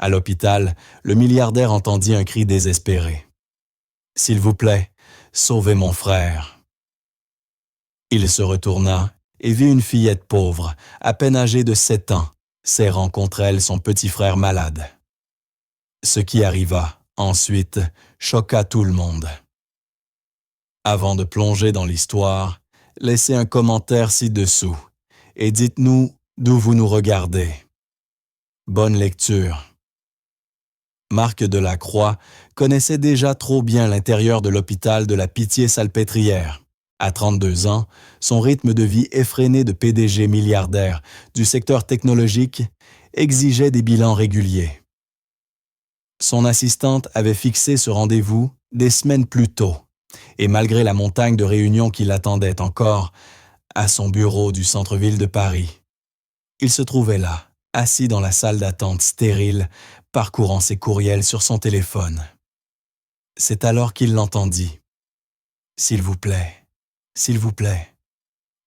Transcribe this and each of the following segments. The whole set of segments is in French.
À l'hôpital, le milliardaire entendit un cri désespéré. « S'il vous plaît, sauvez mon frère. » Il se retourna et vit une fillette pauvre, à peine âgée de 7 ans, serrant contre elle son petit frère malade. Ce qui arriva, ensuite, choqua tout le monde. Avant de plonger dans l'histoire, laissez un commentaire ci-dessous et dites-nous d'où vous nous regardez. Bonne lecture. Marc Delacroix connaissait déjà trop bien l'intérieur de l'hôpital de la Pitié-Salpêtrière. À 32 ans, son rythme de vie effréné de PDG milliardaire du secteur technologique exigeait des bilans réguliers. Son assistante avait fixé ce rendez-vous des semaines plus tôt, et malgré la montagne de réunions qui l'attendaient encore, à son bureau du centre-ville de Paris, il se trouvait là, assis dans la salle d'attente stérile, parcourant ses courriels sur son téléphone. C'est alors qu'il l'entendit. « S'il vous plaît,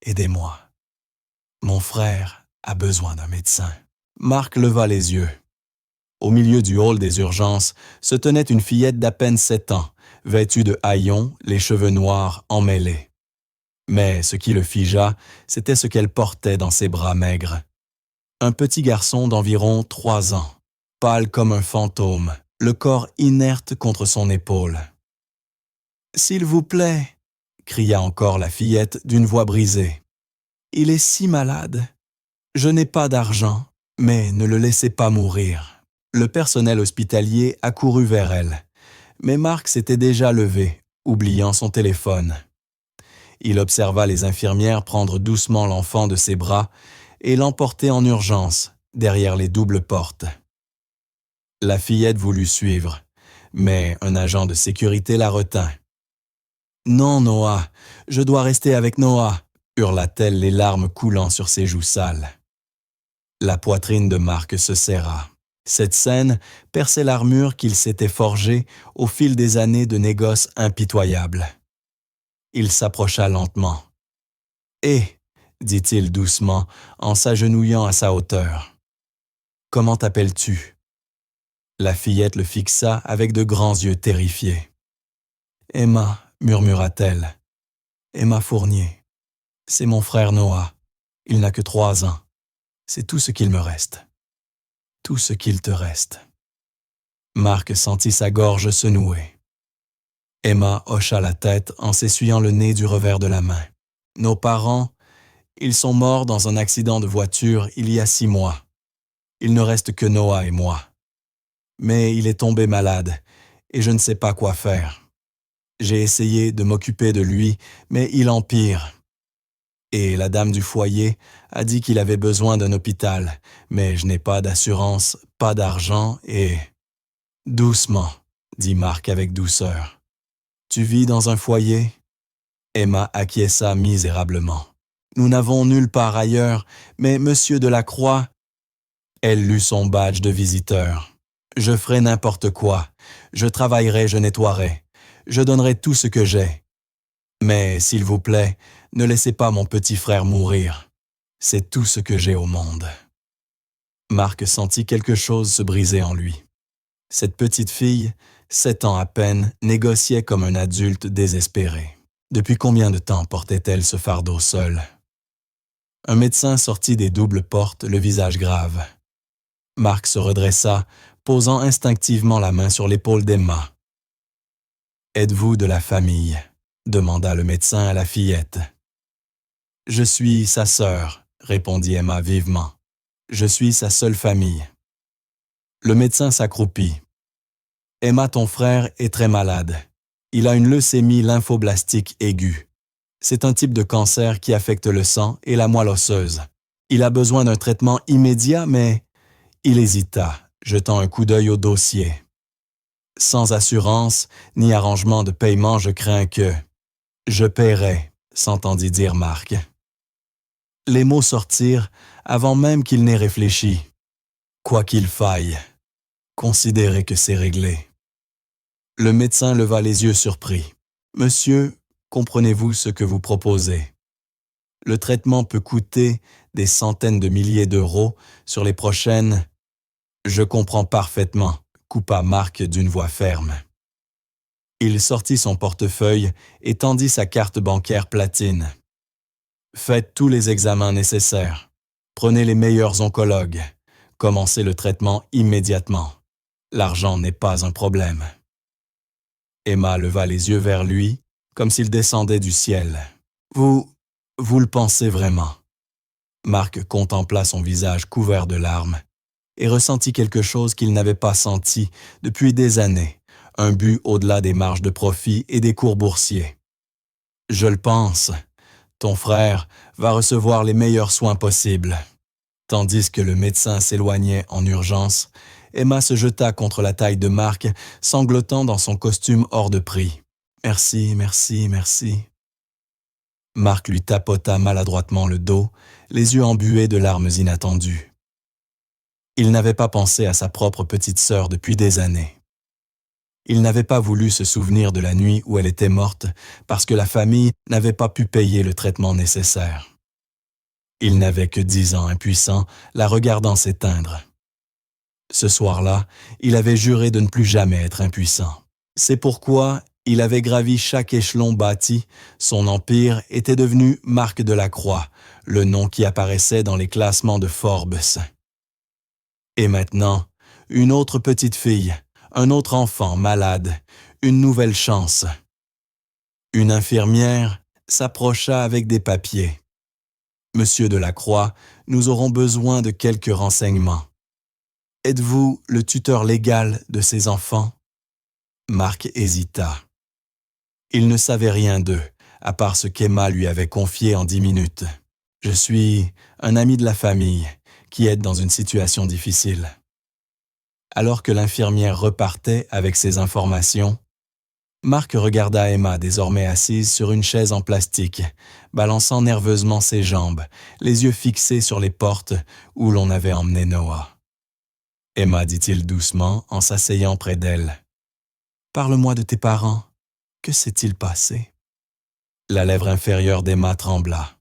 aidez-moi. Mon frère a besoin d'un médecin. » Marc leva les yeux. Au milieu du hall des urgences se tenait une fillette d'à peine 7 ans, vêtue de haillons, les cheveux noirs emmêlés. Mais ce qui le figea, c'était ce qu'elle portait dans ses bras maigres. Un petit garçon d'environ 3 ans, pâle comme un fantôme, le corps inerte contre son épaule. « S'il vous plaît !» cria encore la fillette d'une voix brisée. « Il est si malade. Je n'ai pas d'argent, mais ne le laissez pas mourir. » Le personnel hospitalier accourut vers elle, mais Marc s'était déjà levé, oubliant son téléphone. Il observa les infirmières prendre doucement l'enfant de ses bras et l'emporter en urgence, derrière les doubles portes. La fillette voulut suivre, mais un agent de sécurité la retint. « Non, Noah, je dois rester avec Noah !» hurla-t-elle, les larmes coulant sur ses joues sales. La poitrine de Marc se serra. Cette scène perçait l'armure qu'il s'était forgée au fil des années de négoces impitoyables. Il s'approcha lentement. « Hé !» dit-il doucement en s'agenouillant à sa hauteur. « Comment t'appelles-tu » La fillette le fixa avec de grands yeux terrifiés. « Emma » murmura-t-elle. « Emma Fournier. C'est mon frère Noah. Il n'a que 3 ans. C'est tout ce qu'il me reste. Tout ce qu'il te reste. » Marc sentit sa gorge se nouer. Emma hocha la tête en s'essuyant le nez du revers de la main. « Nos parents, ils sont morts dans un accident de voiture il y a 6 mois. Il ne reste que Noah et moi. Mais il est tombé malade et je ne sais pas quoi faire. J'ai essayé de m'occuper de lui, mais il empire. Et la dame du foyer a dit qu'il avait besoin d'un hôpital, mais je n'ai pas d'assurance, pas d'argent et... » « Doucement, » dit Marc avec douceur. « Tu vis dans un foyer ?» Emma acquiesça misérablement. « Nous n'avons nulle part ailleurs, mais Monsieur Delacroix... » Elle lut son badge de visiteur. « Je ferai n'importe quoi. Je travaillerai, je nettoierai. Je donnerai tout ce que j'ai. Mais, s'il vous plaît, ne laissez pas mon petit frère mourir. C'est tout ce que j'ai au monde. » Marc sentit quelque chose se briser en lui. Cette petite fille, 7 ans à peine, négociait comme un adulte désespéré. Depuis combien de temps portait-elle ce fardeau seule? Un médecin sortit des doubles portes, le visage grave. Marc se redressa, posant instinctivement la main sur l'épaule d'Emma. « Êtes-vous de la famille ?» demanda le médecin à la fillette. « Je suis sa sœur, » répondit Emma vivement. « Je suis sa seule famille. » Le médecin s'accroupit. « Emma, ton frère, est très malade. Il a une leucémie lymphoblastique aiguë. C'est un type de cancer qui affecte le sang et la moelle osseuse. Il a besoin d'un traitement immédiat, mais... » Il hésita, jetant un coup d'œil au dossier. « Sans assurance, ni arrangement de paiement, je crains que... »« Je paierai, » s'entendit dire Marc. Les mots sortirent avant même qu'il n'ait réfléchi. « Quoi qu'il faille, considérez que c'est réglé. » Le médecin leva les yeux surpris. « Monsieur, comprenez-vous ce que vous proposez? Le traitement peut coûter des centaines de milliers d'euros sur les prochaines... » Je comprends parfaitement, coupa Marc d'une voix ferme. Il sortit son portefeuille et tendit sa carte bancaire platine. Faites tous les examens nécessaires. Prenez les meilleurs oncologues. Commencez le traitement immédiatement. L'argent n'est pas un problème. Emma leva les yeux vers lui, comme s'il descendait du ciel. Vous le pensez vraiment? Marc contempla son visage couvert de larmes et ressentit quelque chose qu'il n'avait pas senti depuis des années, un but au-delà des marges de profit et des cours boursiers. Je le pense. Ton frère va recevoir les meilleurs soins possibles. Tandis que le médecin s'éloignait en urgence, Emma se jeta contre la taille de Marc, sanglotant dans son costume hors de prix. « Merci, merci, merci. » Marc lui tapota maladroitement le dos, les yeux embués de larmes inattendues. Il n'avait pas pensé à sa propre petite sœur depuis des années. Il n'avait pas voulu se souvenir de la nuit où elle était morte parce que la famille n'avait pas pu payer le traitement nécessaire. Il n'avait que 10 ans impuissant, la regardant s'éteindre. Ce soir-là, il avait juré de ne plus jamais être impuissant. C'est pourquoi il avait gravi chaque échelon bâti, son empire était devenu Marc de la Croix, le nom qui apparaissait dans les classements de Forbes. Et maintenant, une autre petite fille, un autre enfant malade, une nouvelle chance. Une infirmière s'approcha avec des papiers. « Monsieur de la Croix, nous aurons besoin de quelques renseignements. Êtes-vous le tuteur légal de ces enfants ?» Marc hésita. Il ne savait rien d'eux, à part ce qu'Emma lui avait confié en 10 minutes. « Je suis un ami de la famille qui est dans une situation difficile. » Alors que l'infirmière repartait avec ses informations, Marc regarda Emma désormais assise sur une chaise en plastique, balançant nerveusement ses jambes, les yeux fixés sur les portes où l'on avait emmené Noah. « Emma, dit-il doucement en s'asseyant près d'elle. Parle-moi de tes parents. Que s'est-il passé? » La lèvre inférieure d'Emma trembla.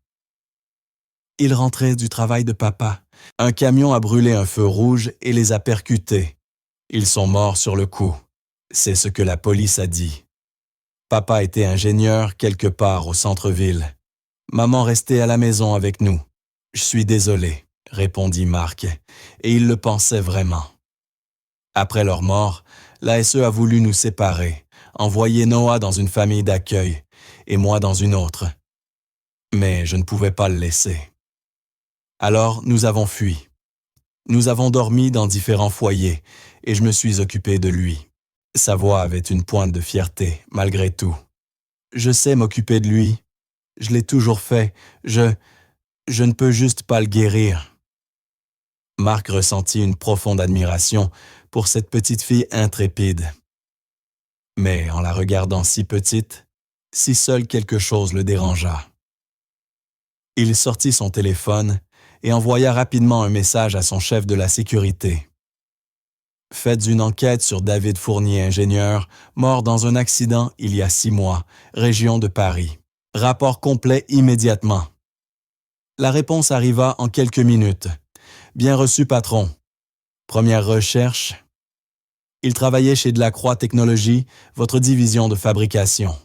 Ils rentraient du travail de papa. Un camion a brûlé un feu rouge et les a percutés. Ils sont morts sur le coup. C'est ce que la police a dit. Papa était ingénieur quelque part au centre-ville. Maman restait à la maison avec nous. Je suis désolé, répondit Marc, et il le pensait vraiment. Après leur mort, l'ASE a voulu nous séparer, envoyer Noah dans une famille d'accueil et moi dans une autre. Mais je ne pouvais pas le laisser. Alors nous avons fui. Nous avons dormi dans différents foyers et je me suis occupé de lui. Sa voix avait une pointe de fierté, malgré tout. Je sais m'occuper de lui. Je l'ai toujours fait. Je ne peux juste pas le guérir. Marc ressentit une profonde admiration pour cette petite fille intrépide. Mais en la regardant si petite, si seul quelque chose le dérangea. Il sortit son téléphone et envoya rapidement un message à son chef de la sécurité. « Faites une enquête sur David Fournier, ingénieur, mort dans un accident il y a 6 mois, région de Paris. Rapport complet immédiatement. » La réponse arriva en quelques minutes. « Bien reçu, patron. Première recherche. Il travaillait chez Delacroix Technologies, votre division de fabrication.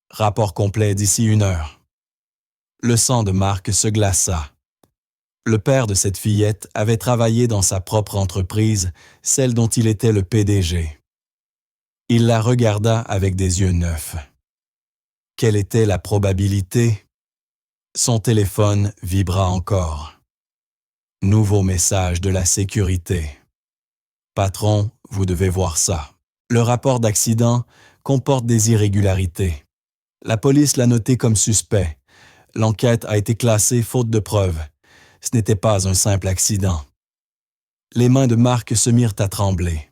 Rapport complet d'ici 1 heure. » Le sang de Marc se glaça. Le père de cette fillette avait travaillé dans sa propre entreprise, celle dont il était le PDG. Il la regarda avec des yeux neufs. Quelle était la probabilité? Son téléphone vibra encore. Nouveau message de la sécurité. « Patron, vous devez voir ça. Le rapport d'accident comporte des irrégularités. La police l'a noté comme suspect. L'enquête a été classée faute de preuves. Ce n'était pas un simple accident. » Les mains de Marc se mirent à trembler.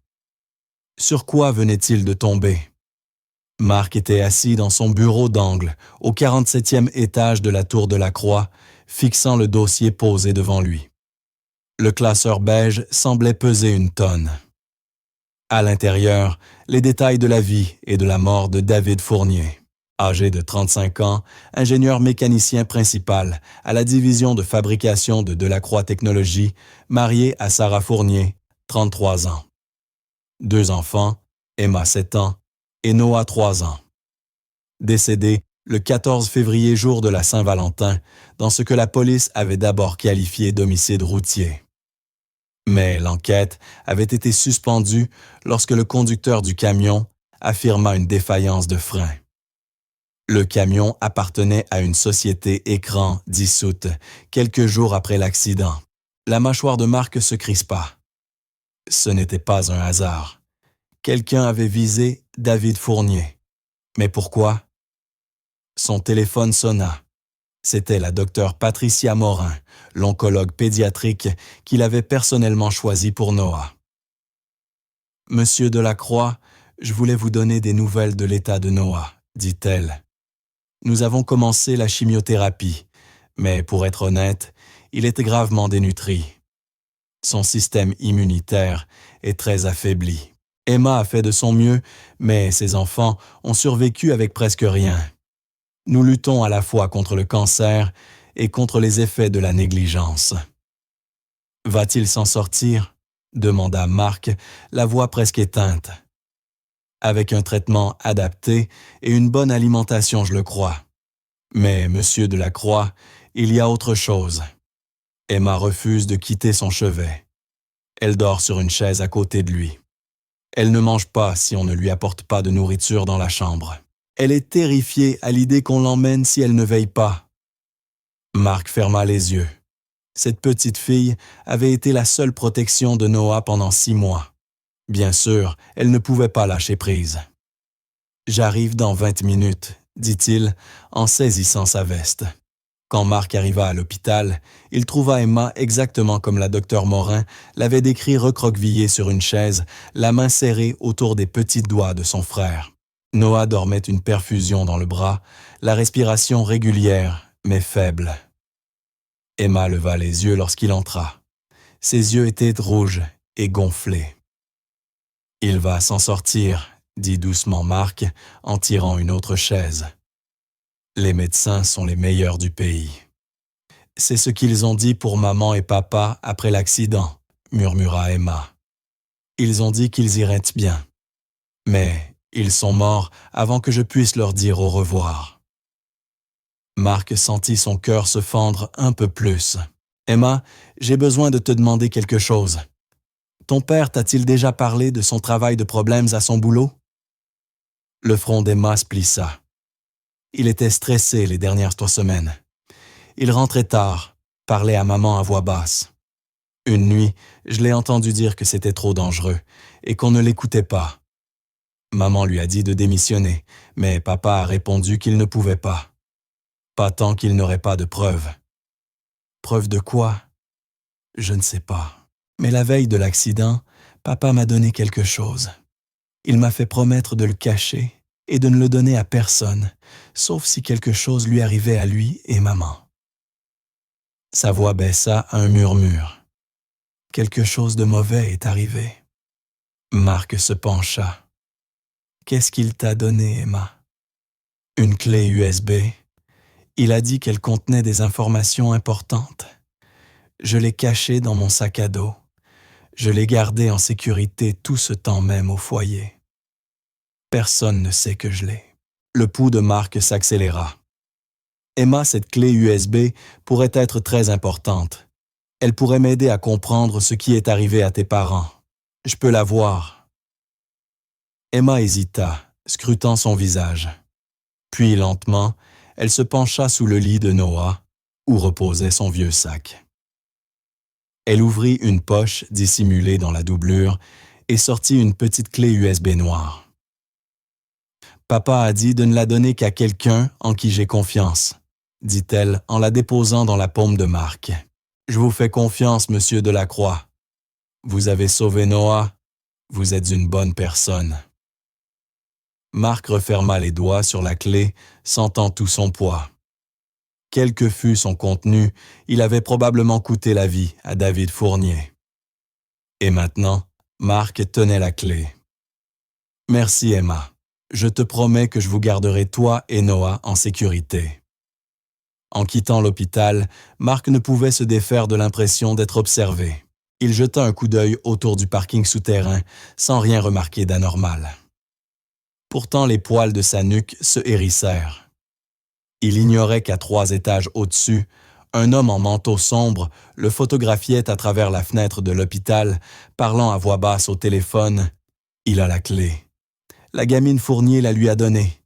Sur quoi venait-il de tomber? Marc était assis dans son bureau d'angle, au 47e étage de la tour de la Croix, fixant le dossier posé devant lui. Le classeur beige semblait peser 1 tonne. À l'intérieur, les détails de la vie et de la mort de David Fournier. Âgé de 35 ans, ingénieur mécanicien principal à la division de fabrication de Delacroix Technologies, marié à Sarah Fournier, 33 ans. 2 enfants, Emma 7 ans et Noah 3 ans. Décédés le 14 février jour de la Saint-Valentin, dans ce que la police avait d'abord qualifié d'homicide routier. Mais l'enquête avait été suspendue lorsque le conducteur du camion affirma une défaillance de frein. Le camion appartenait à une société écran dissoute quelques jours après l'accident. La mâchoire de Marc se crispa. Ce n'était pas un hasard. Quelqu'un avait visé David Fournier. Mais pourquoi? Son téléphone sonna. C'était la docteure Patricia Morin, l'oncologue pédiatrique qu'il avait personnellement choisi pour Noah. « Monsieur Delacroix, je voulais vous donner des nouvelles de l'état de Noah, dit-elle. Nous avons commencé la chimiothérapie, mais pour être honnête, il était gravement dénutri. Son système immunitaire est très affaibli. Emma a fait de son mieux, mais ses enfants ont survécu avec presque rien. Nous luttons à la fois contre le cancer et contre les effets de la négligence. »« Va-t-il s'en sortir ?» demanda Marc, la voix presque éteinte. « Avec un traitement adapté et une bonne alimentation, je le crois. Mais, monsieur Delacroix, il y a autre chose. Emma refuse de quitter son chevet. Elle dort sur une chaise à côté de lui. Elle ne mange pas si on ne lui apporte pas de nourriture dans la chambre. Elle est terrifiée à l'idée qu'on l'emmène si elle ne veille pas. » Marc ferma les yeux. Cette petite fille avait été la seule protection de Noah pendant 6 mois. Bien sûr, elle ne pouvait pas lâcher prise. « J'arrive dans 20 minutes, » dit-il en saisissant sa veste. Quand Marc arriva à l'hôpital, il trouva Emma exactement comme la docteure Morin l'avait décrit recroquevillée sur une chaise, la main serrée autour des petits doigts de son frère. Noah dormait une perfusion dans le bras, la respiration régulière, mais faible. Emma leva les yeux lorsqu'il entra. Ses yeux étaient rouges et gonflés. « Il va s'en sortir, » dit doucement Marc en tirant une autre chaise. « Les médecins sont les meilleurs du pays. »« C'est ce qu'ils ont dit pour maman et papa après l'accident, » murmura Emma. « Ils ont dit qu'ils iraient bien. Mais ils sont morts avant que je puisse leur dire au revoir. » Marc sentit son cœur se fendre un peu plus. « Emma, j'ai besoin de te demander quelque chose. Ton père t'a-t-il déjà parlé de son travail de problèmes à son boulot? » Le front d'Emma se plissa. Il était stressé les dernières 3 semaines. Il rentrait tard, parlait à maman à voix basse. Une nuit, je l'ai entendu dire que c'était trop dangereux et qu'on ne l'écoutait pas. Maman lui a dit de démissionner, mais papa a répondu qu'il ne pouvait pas. Pas tant qu'il n'aurait pas de preuves. Preuves de quoi? Je ne sais pas. Mais la veille de l'accident, papa m'a donné quelque chose. Il m'a fait promettre de le cacher et de ne le donner à personne, sauf si quelque chose lui arrivait à lui et maman. Sa voix baissa à un murmure. Quelque chose de mauvais est arrivé. Marc se pencha. Qu'est-ce qu'il t'a donné, Emma? Une clé USB. Il a dit qu'elle contenait des informations importantes. Je l'ai cachée dans mon sac à dos. Je l'ai gardée en sécurité tout ce temps même au foyer. Personne ne sait que je l'ai. Le pouls de Marc s'accéléra. Emma, cette clé USB pourrait être très importante. Elle pourrait m'aider à comprendre ce qui est arrivé à tes parents. Je peux la voir. Emma hésita, scrutant son visage. Puis, lentement, elle se pencha sous le lit de Noah, où reposait son vieux sac. Elle ouvrit une poche dissimulée dans la doublure et sortit une petite clé USB noire. « Papa a dit de ne la donner qu'à quelqu'un en qui j'ai confiance, » dit-elle en la déposant dans la paume de Marc. « Je vous fais confiance, monsieur Delacroix. Vous avez sauvé Noah. Vous êtes une bonne personne. » Marc referma les doigts sur la clé, sentant tout son poids. Quel que fût son contenu, il avait probablement coûté la vie à David Fournier. Et maintenant, Marc tenait la clé. « Merci, Emma. Je te promets que je vous garderai toi et Noah en sécurité. » En quittant l'hôpital, Marc ne pouvait se défaire de l'impression d'être observé. Il jeta un coup d'œil autour du parking souterrain sans rien remarquer d'anormal. Pourtant, les poils de sa nuque se hérissèrent. Il ignorait qu'à 3 étages au-dessus, un homme en manteau sombre le photographiait à travers la fenêtre de l'hôpital, parlant à voix basse au téléphone. « Il a la clé. La gamine Fournier la lui a donnée.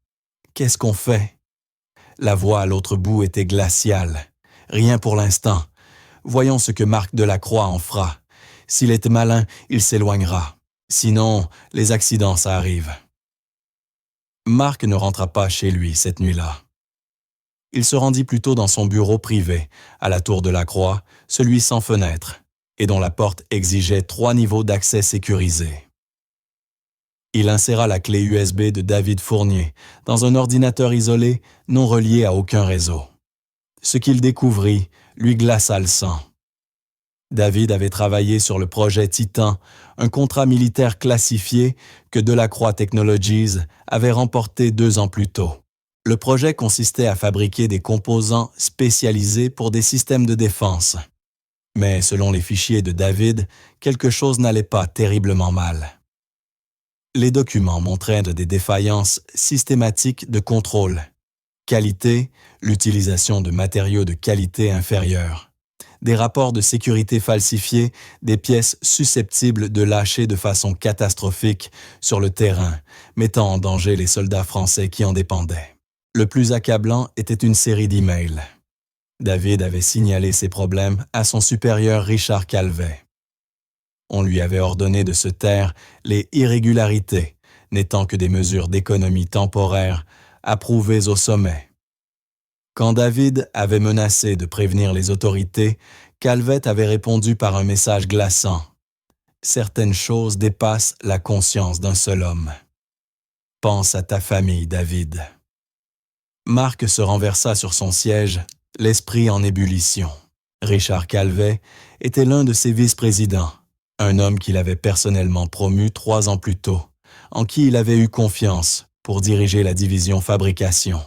Qu'est-ce qu'on fait? » La voix à l'autre bout était glaciale. « Rien pour l'instant. Voyons ce que Marc Delacroix en fera. S'il est malin, il s'éloignera. Sinon, les accidents, ça arrive. » Marc ne rentra pas chez lui cette nuit-là. Il se rendit plutôt dans son bureau privé, à la tour de la Croix, celui sans fenêtre, et dont la porte exigeait 3 niveaux d'accès sécurisés. Il inséra la clé USB de David Fournier dans un ordinateur isolé non relié à aucun réseau. Ce qu'il découvrit lui glaça le sang. David avait travaillé sur le projet Titan, un contrat militaire classifié que Delacroix Technologies avait remporté 2 ans plus tôt. Le projet consistait à fabriquer des composants spécialisés pour des systèmes de défense. Mais selon les fichiers de David, quelque chose n'allait pas terriblement mal. Les documents montraient des défaillances systématiques de contrôle. Qualité, l'utilisation de matériaux de qualité inférieure. Des rapports de sécurité falsifiés, des pièces susceptibles de lâcher de façon catastrophique sur le terrain, mettant en danger les soldats français qui en dépendaient. Le plus accablant était une série d'emails. David avait signalé ces problèmes à son supérieur Richard Calvet. On lui avait ordonné de se taire les irrégularités, n'étant que des mesures d'économie temporaire approuvées au sommet. Quand David avait menacé de prévenir les autorités, Calvet avait répondu par un message glaçant. « Certaines choses dépassent la conscience d'un seul homme. Pense à ta famille, David. » Marc se renversa sur son siège, l'esprit en ébullition. Richard Calvet était l'un de ses vice-présidents, un homme qu'il avait personnellement promu 3 ans plus tôt, en qui il avait eu confiance pour diriger la division fabrication.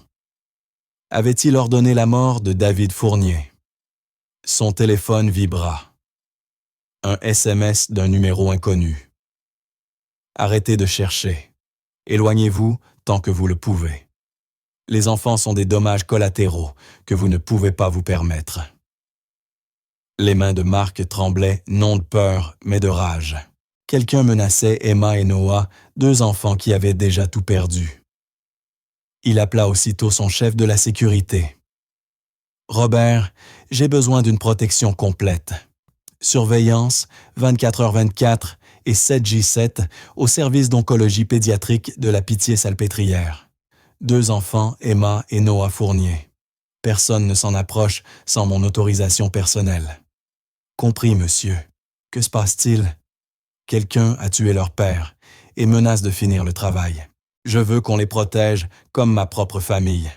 Avait-il ordonné la mort de David Fournier? Son téléphone vibra. Un SMS d'un numéro inconnu. Arrêtez de chercher. Éloignez-vous tant que vous le pouvez. Les enfants sont des dommages collatéraux que vous ne pouvez pas vous permettre. Les mains de Marc tremblaient non de peur, mais de rage. Quelqu'un menaçait Emma et Noah, 2 enfants qui avaient déjà tout perdu. Il appela aussitôt son chef de la sécurité. « Robert, j'ai besoin d'une protection complète. Surveillance, 24h24 et 7J7 au service d'oncologie pédiatrique de la Pitié-Salpêtrière. 2 enfants, Emma et Noah Fournier. Personne ne s'en approche sans mon autorisation personnelle. » « Compris, monsieur. Que se passe-t-il? » « Quelqu'un a tué leur père et menace de finir le travail. Je veux qu'on les protège comme ma propre famille. »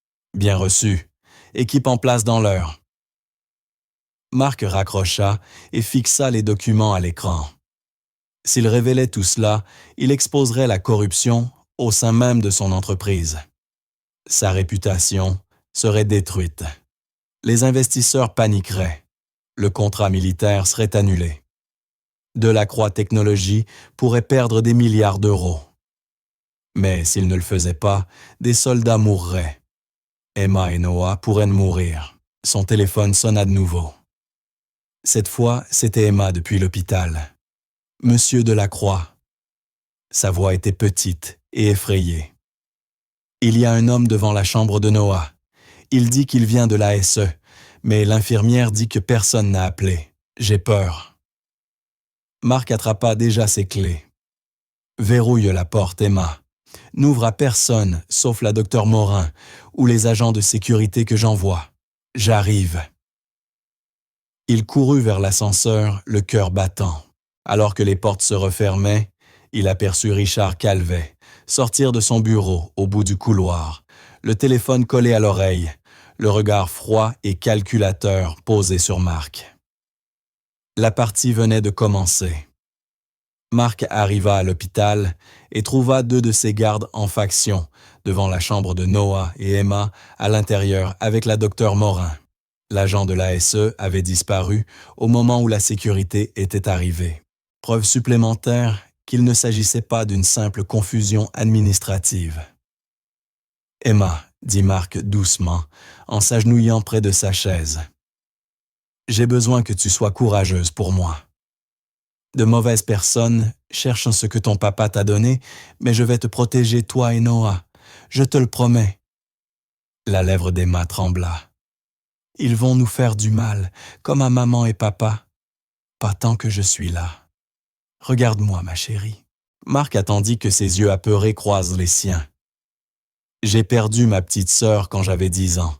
« Bien reçu. Équipe en place dans l'heure. » Marc raccrocha et fixa les documents à l'écran. S'il révélait tout cela, il exposerait la corruption au sein même de son entreprise. Sa réputation serait détruite. Les investisseurs paniqueraient. Le contrat militaire serait annulé. Delacroix Technologies pourrait perdre des milliards d'euros. Mais s'il ne le faisait pas, des soldats mourraient. Emma et Noah pourraient mourir. Son téléphone sonna de nouveau. Cette fois, c'était Emma depuis l'hôpital. « Monsieur Delacroix. » Sa voix était petite et effrayée. « Il y a un homme devant la chambre de Noah. Il dit qu'il vient de l'ASE, mais l'infirmière dit que personne n'a appelé. J'ai peur. » Marc attrapa déjà ses clés. « Verrouille la porte, Emma. N'ouvre à personne, sauf la docteure Morin ou les agents de sécurité que j'envoie. J'arrive. » Il courut vers l'ascenseur, le cœur battant. Alors que les portes se refermaient, il aperçut Richard Calvet sortir de son bureau au bout du couloir, le téléphone collé à l'oreille, le regard froid et calculateur posé sur Marc. La partie venait de commencer. Marc arriva à l'hôpital et trouva 2 de ses gardes en faction devant la chambre de Noah et Emma à l'intérieur avec la docteure Morin. L'agent de l'ASE avait disparu au moment où la sécurité était arrivée. Preuve supplémentaire qu'il ne s'agissait pas d'une simple confusion administrative. « Emma », dit Mark doucement, en s'agenouillant près de sa chaise. « J'ai besoin que tu sois courageuse pour moi. De mauvaises personnes cherchent ce que ton papa t'a donné, mais je vais te protéger toi et Noah. Je te le promets. » La lèvre d'Emma trembla. « Ils vont nous faire du mal, comme à maman et papa. Pas tant que je suis là. Regarde-moi, ma chérie. » Mark attendit que ses yeux apeurés croisent les siens. « J'ai perdu ma petite sœur quand j'avais 10 ans.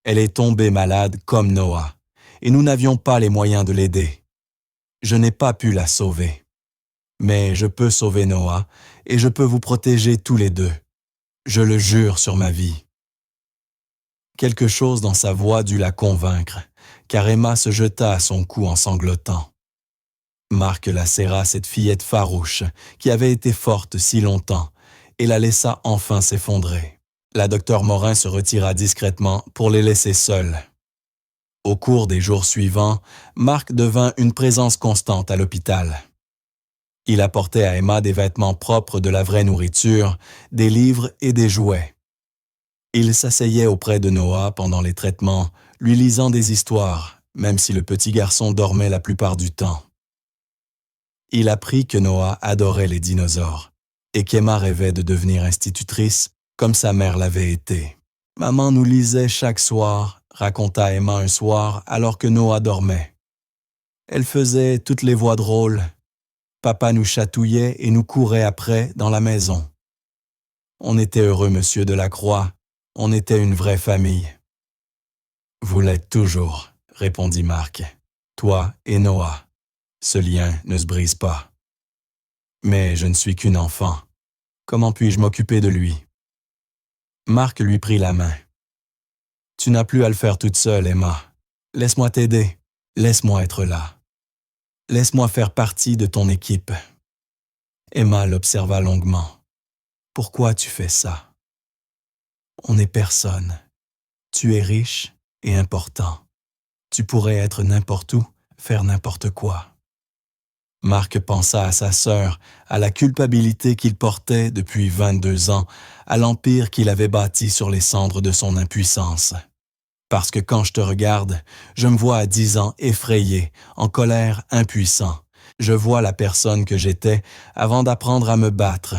Elle est tombée malade comme Noah, et nous n'avions pas les moyens de l'aider. Je n'ai pas pu la sauver. Mais je peux sauver Noah, et je peux vous protéger tous les deux. Je le jure sur ma vie. » Quelque chose dans sa voix dut la convaincre, car Emma se jeta à son cou en sanglotant. Mark la serra, cette fillette farouche, qui avait été forte si longtemps, et la laissa enfin s'effondrer. La docteure Morin se retira discrètement pour les laisser seuls. Au cours des jours suivants, Mark devint une présence constante à l'hôpital. Il apportait à Emma des vêtements propres, de la vraie nourriture, des livres et des jouets. Il s'asseyait auprès de Noah pendant les traitements, lui lisant des histoires, même si le petit garçon dormait la plupart du temps. Il apprit que Noah adorait les dinosaures et qu'Emma rêvait de devenir institutrice comme sa mère l'avait été. « Maman nous lisait chaque soir », raconta Emma un soir alors que Noah dormait. Elle faisait toutes les voix drôles. Papa nous chatouillait et nous courait après dans la maison. On était heureux, monsieur Delacroix. On était une vraie famille. « Vous l'êtes toujours », répondit Mark. « Toi et Noah. Ce lien ne se brise pas. Mais je ne suis qu'une enfant. Comment puis-je m'occuper de lui ?» Mark lui prit la main. « Tu n'as plus à le faire toute seule, Emma. Laisse-moi t'aider. Laisse-moi être là. Laisse-moi faire partie de ton équipe. » Emma l'observa longuement. « Pourquoi tu fais ça? On n'est personne. Tu es riche et important. Tu pourrais être n'importe où, faire n'importe quoi. » Mark pensa à sa sœur, à la culpabilité qu'il portait depuis 22 ans, à l'empire qu'il avait bâti sur les cendres de son impuissance. « Parce que quand je te regarde, je me vois à 10 ans effrayé, en colère, impuissant. Je vois la personne que j'étais avant d'apprendre à me battre.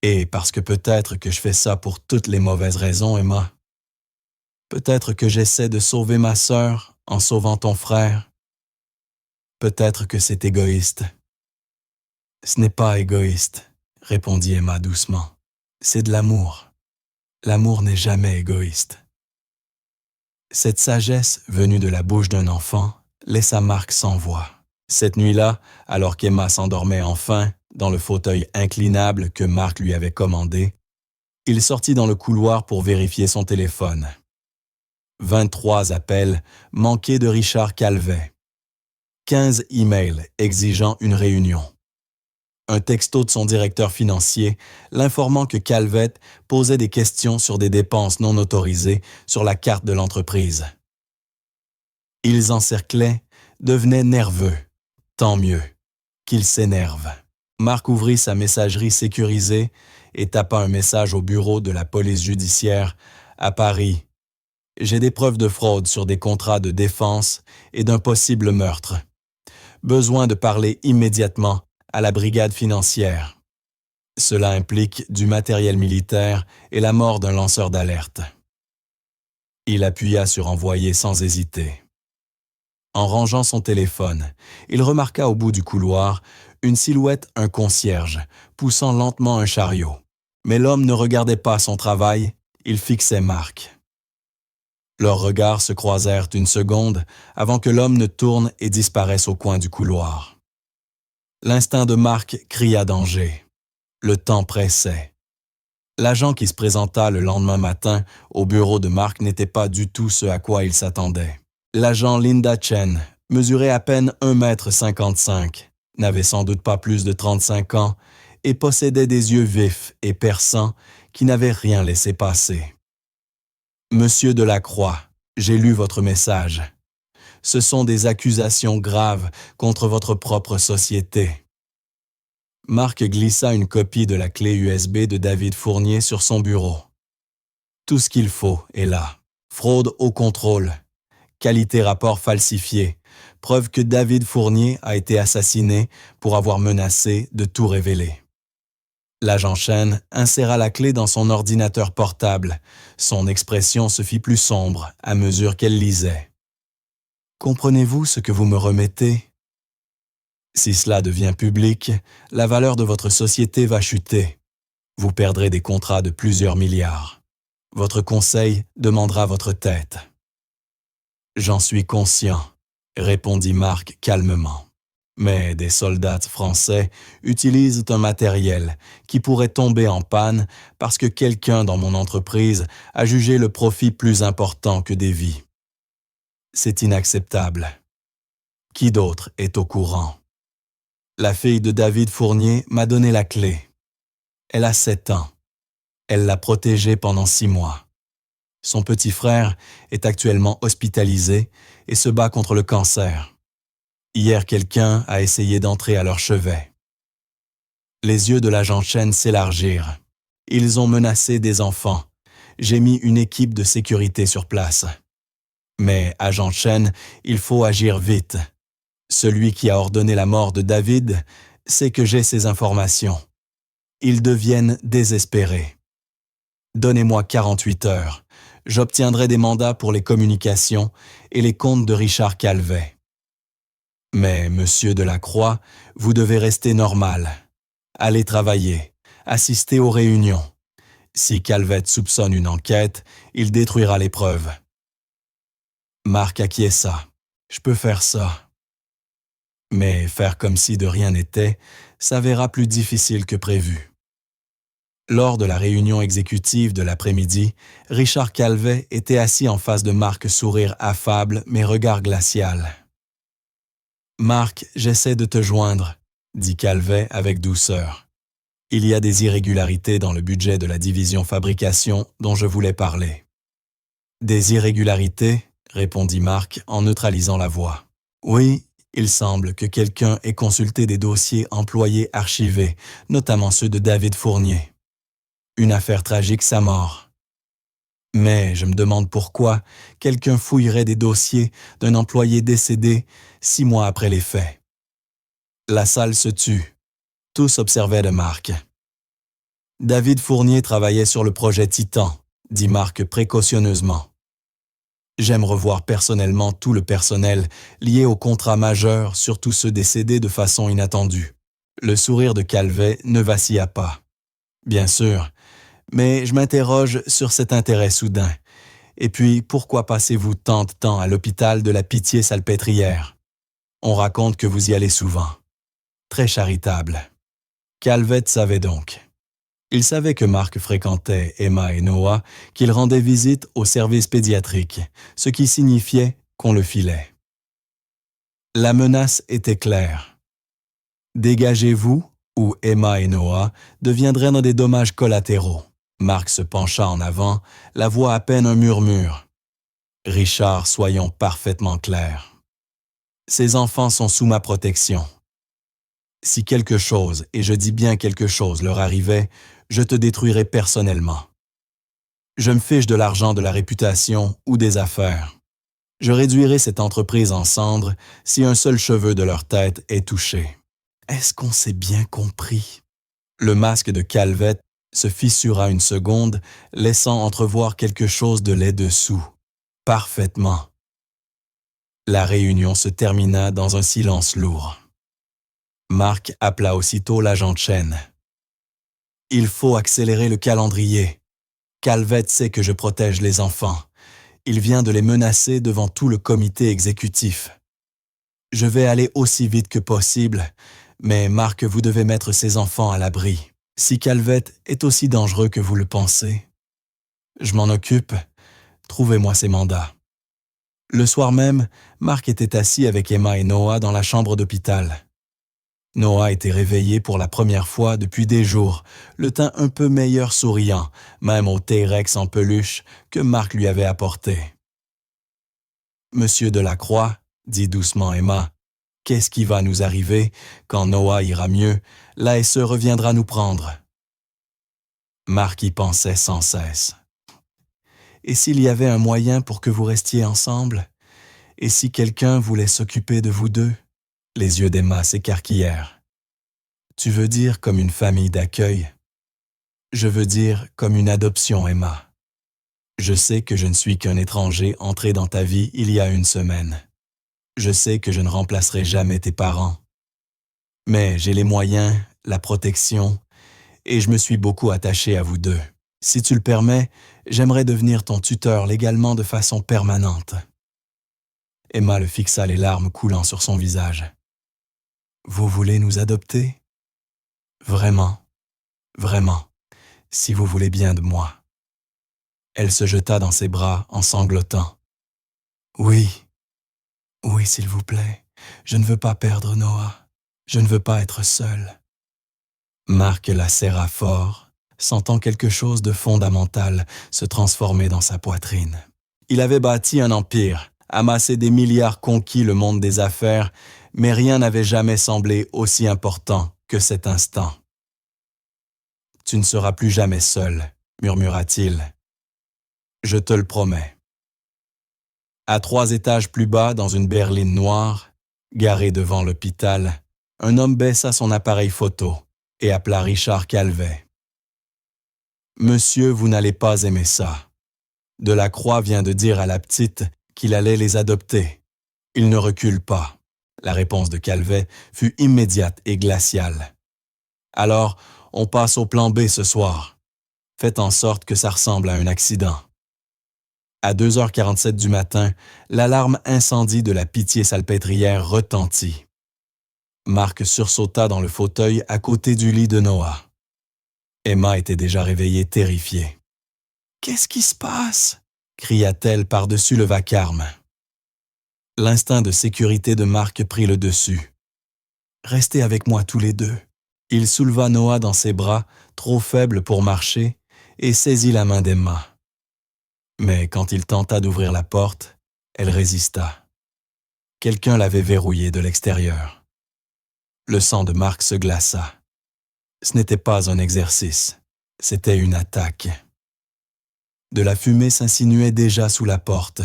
Et parce que peut-être que je fais ça pour toutes les mauvaises raisons, Emma. Peut-être que j'essaie de sauver ma sœur en sauvant ton frère. Peut-être que c'est égoïste. » « Ce n'est pas égoïste, » répondit Emma doucement. « C'est de l'amour. L'amour n'est jamais égoïste. » Cette sagesse, venue de la bouche d'un enfant, laissa Mark sans voix. Cette nuit-là, alors qu'Emma s'endormait enfin, dans le fauteuil inclinable que Mark lui avait commandé, il sortit dans le couloir pour vérifier son téléphone. 23 appels manqués de Richard Calvet. 15 emails exigeant une réunion. Un texto de son directeur financier l'informant que Calvet posait des questions sur des dépenses non autorisées sur la carte de l'entreprise. Ils encerclaient, devenaient nerveux. Tant mieux, qu'ils s'énervent. Mark ouvrit sa messagerie sécurisée et tapa un message au bureau de la police judiciaire à Paris. « J'ai des preuves de fraude sur des contrats de défense et d'un possible meurtre. Besoin de parler immédiatement à la brigade financière. Cela implique du matériel militaire et la mort d'un lanceur d'alerte. » Il appuya sur envoyer sans hésiter. En rangeant son téléphone, il remarqua au bout du couloir une silhouette, un concierge, poussant lentement un chariot. Mais l'homme ne regardait pas son travail, il fixait Mark. Leurs regards se croisèrent une seconde avant que l'homme ne tourne et disparaisse au coin du couloir. L'instinct de Mark cria danger. Le temps pressait. L'agent qui se présenta le lendemain matin au bureau de Mark n'était pas du tout ce à quoi il s'attendait. L'agent Linda Chen mesurait à peine 1,55 m, n'avait sans doute pas plus de 35 ans et possédait des yeux vifs et perçants qui n'avaient rien laissé passer. « Monsieur Delacroix », J'ai lu votre message. Ce sont des accusations graves contre votre propre société. Marc glissa une copie de la clé USB de David Fournier sur son bureau. Tout ce qu'il faut est là. Fraude au contrôle, qualité rapport falsifié, preuve que David Fournier a été assassiné pour avoir menacé de tout révéler. L'agent Chen inséra la clé dans son ordinateur portable. Son expression se fit plus sombre à mesure qu'elle lisait. « Comprenez-vous ce que vous me remettez ? Si cela devient public, la valeur de votre société va chuter. Vous perdrez des contrats de plusieurs milliards. Votre conseil demandera votre tête. » « J'en suis conscient, » répondit Marc calmement. « Mais des soldats français utilisent un matériel qui pourrait tomber en panne parce que quelqu'un dans mon entreprise a jugé le profit plus important que des vies. C'est inacceptable. Qui d'autre est au courant? La fille de David Fournier m'a donné la clé. Elle a 7 ans. Elle l'a protégée pendant 6 mois. Son petit frère est actuellement hospitalisé et se bat contre le cancer. Hier, quelqu'un a essayé d'entrer à leur chevet. Les yeux de l'agent Chen s'élargirent. Ils ont menacé des enfants. J'ai mis une équipe de sécurité sur place. Mais, agent Chen, il faut agir vite. Celui qui a ordonné la mort de David sait que j'ai ces informations. Ils deviennent désespérés. Donnez-moi 48 heures. J'obtiendrai des mandats pour les communications et les comptes de Richard Calvet. Mais, monsieur Delacroix, vous devez rester normal. Allez travailler, assister aux réunions. Si Calvet soupçonne une enquête, il détruira les preuves. Marc acquiesça. Je peux faire ça. Mais faire comme si de rien n'était s'avéra plus difficile que prévu. Lors de la réunion exécutive de l'après-midi, Richard Calvet était assis en face de Marc, sourire affable mais regard glacial. « Marc, j'essaie de te joindre, » dit Calvet avec douceur. « Il y a des irrégularités dans le budget de la division fabrication dont je voulais parler. »« Des irrégularités ?» répondit Marc en neutralisant la voix. « Oui, il semble que quelqu'un ait consulté des dossiers employés archivés, notamment ceux de David Fournier. Une affaire tragique, sa mort. Mais je me demande pourquoi quelqu'un fouillerait des dossiers d'un employé décédé 6 mois après les faits. La salle se tut. Tous observaient de Marc. David Fournier travaillait sur le projet Titan, dit Marc précautionneusement. J'aime revoir personnellement tout le personnel lié au contrat majeur, surtout ceux décédés de façon inattendue. Le sourire de Calvet ne vacilla pas. Bien sûr, mais je m'interroge sur cet intérêt soudain. Et puis, pourquoi passez-vous tant de temps à l'hôpital de la Pitié-Salpêtrière? On raconte que vous y allez souvent. Très charitable. Calvet savait donc. Il savait que Marc fréquentait Emma et Noah, qu'il rendait visite au service pédiatrique, ce qui signifiait qu'on le filait. La menace était claire. Dégagez-vous, ou Emma et Noah deviendraient dans des dommages collatéraux. Marc se pencha en avant, la voix à peine un murmure. « Richard, soyons parfaitement clairs. Ces enfants sont sous ma protection. Si quelque chose, et je dis bien quelque chose, leur arrivait, je te détruirais personnellement. Je me fiche de l'argent, de la réputation ou des affaires. Je réduirai cette entreprise en cendres si un seul cheveu de leur tête est touché. » Est-ce qu'on s'est bien compris? Le masque de Calvet se fissura une seconde, laissant entrevoir quelque chose de là-dessous. Parfaitement. La réunion se termina dans un silence lourd. Marc appela aussitôt l'agent Chen. « Il faut accélérer le calendrier. Calvet sait que je protège les enfants. Il vient de les menacer devant tout le comité exécutif. Je vais aller aussi vite que possible, mais Marc, vous devez mettre ces enfants à l'abri. Si Calvet est aussi dangereux que vous le pensez. Je m'en occupe. Trouvez-moi ces mandats. » Le soir même, Marc était assis avec Emma et Noah dans la chambre d'hôpital. Noah était réveillé pour la première fois depuis des jours, le teint un peu meilleur souriant, même au T-Rex en peluche que Marc lui avait apporté. Monsieur Delacroix, dit doucement Emma, qu'est-ce qui va nous arriver quand Noah ira mieux, l'ASE reviendra nous prendre. Marc y pensait sans cesse. Et s'il y avait un moyen pour que vous restiez ensemble? Et si quelqu'un voulait s'occuper de vous deux? Les yeux d'Emma s'écarquillèrent. Tu veux dire comme une famille d'accueil? Je veux dire comme une adoption, Emma. Je sais que je ne suis qu'un étranger entré dans ta vie il y a une semaine. Je sais que je ne remplacerai jamais tes parents. Mais j'ai les moyens, la protection, et je me suis beaucoup attaché à vous deux. Si tu le permets, j'aimerais devenir ton tuteur légalement de façon permanente. Emma le fixa, les larmes coulant sur son visage. Vous voulez nous adopter? Vraiment, vraiment, si vous voulez bien de moi. Elle se jeta dans ses bras en sanglotant. Oui, oui, s'il vous plaît, je ne veux pas perdre Noah. Je ne veux pas être seul. Marc la serra fort, sentant quelque chose de fondamental se transformer dans sa poitrine. Il avait bâti un empire, amassé des milliards, conquis le monde des affaires, mais rien n'avait jamais semblé aussi important que cet instant. « Tu ne seras plus jamais seul, » murmura-t-il. « Je te le promets. » À 3 étages plus bas, dans une berline noire, garée devant l'hôpital, un homme baissa son appareil photo et appela Richard Calvet. « Monsieur, vous n'allez pas aimer ça. Delacroix vient de dire à la petite qu'il allait les adopter. Il ne recule pas. » La réponse de Calvet fut immédiate et glaciale. « Alors, on passe au plan B ce soir. Faites en sorte que ça ressemble à un accident. » À 2h47 du matin, l'alarme incendie de la Pitié-Salpêtrière retentit. Marc sursauta dans le fauteuil à côté du lit de Noah. Emma était déjà réveillée, terrifiée. « Qu'est-ce qui se passe? » cria-t-elle par-dessus le vacarme. L'instinct de sécurité de Marc prit le dessus. « Restez avec moi tous les deux. » Il souleva Noah dans ses bras, trop faible pour marcher, et saisit la main d'Emma. Mais quand il tenta d'ouvrir la porte, elle résista. Quelqu'un l'avait verrouillée de l'extérieur. Le sang de Marc se glaça. Ce n'était pas un exercice, c'était une attaque. De la fumée s'insinuait déjà sous la porte.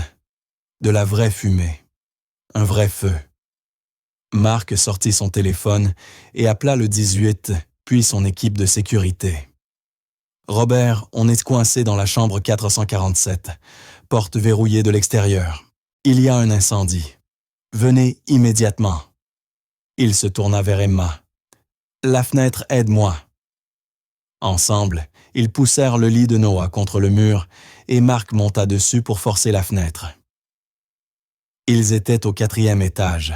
De la vraie fumée. Un vrai feu. Marc sortit son téléphone et appela le 18, puis son équipe de sécurité. « Robert, on est coincé dans la chambre 447, porte verrouillée de l'extérieur. Il y a un incendie. Venez immédiatement. » Il se tourna vers Emma. « La fenêtre, aide-moi. » Ensemble, ils poussèrent le lit de Noah contre le mur et Marc monta dessus pour forcer la fenêtre. Ils étaient au 4e étage.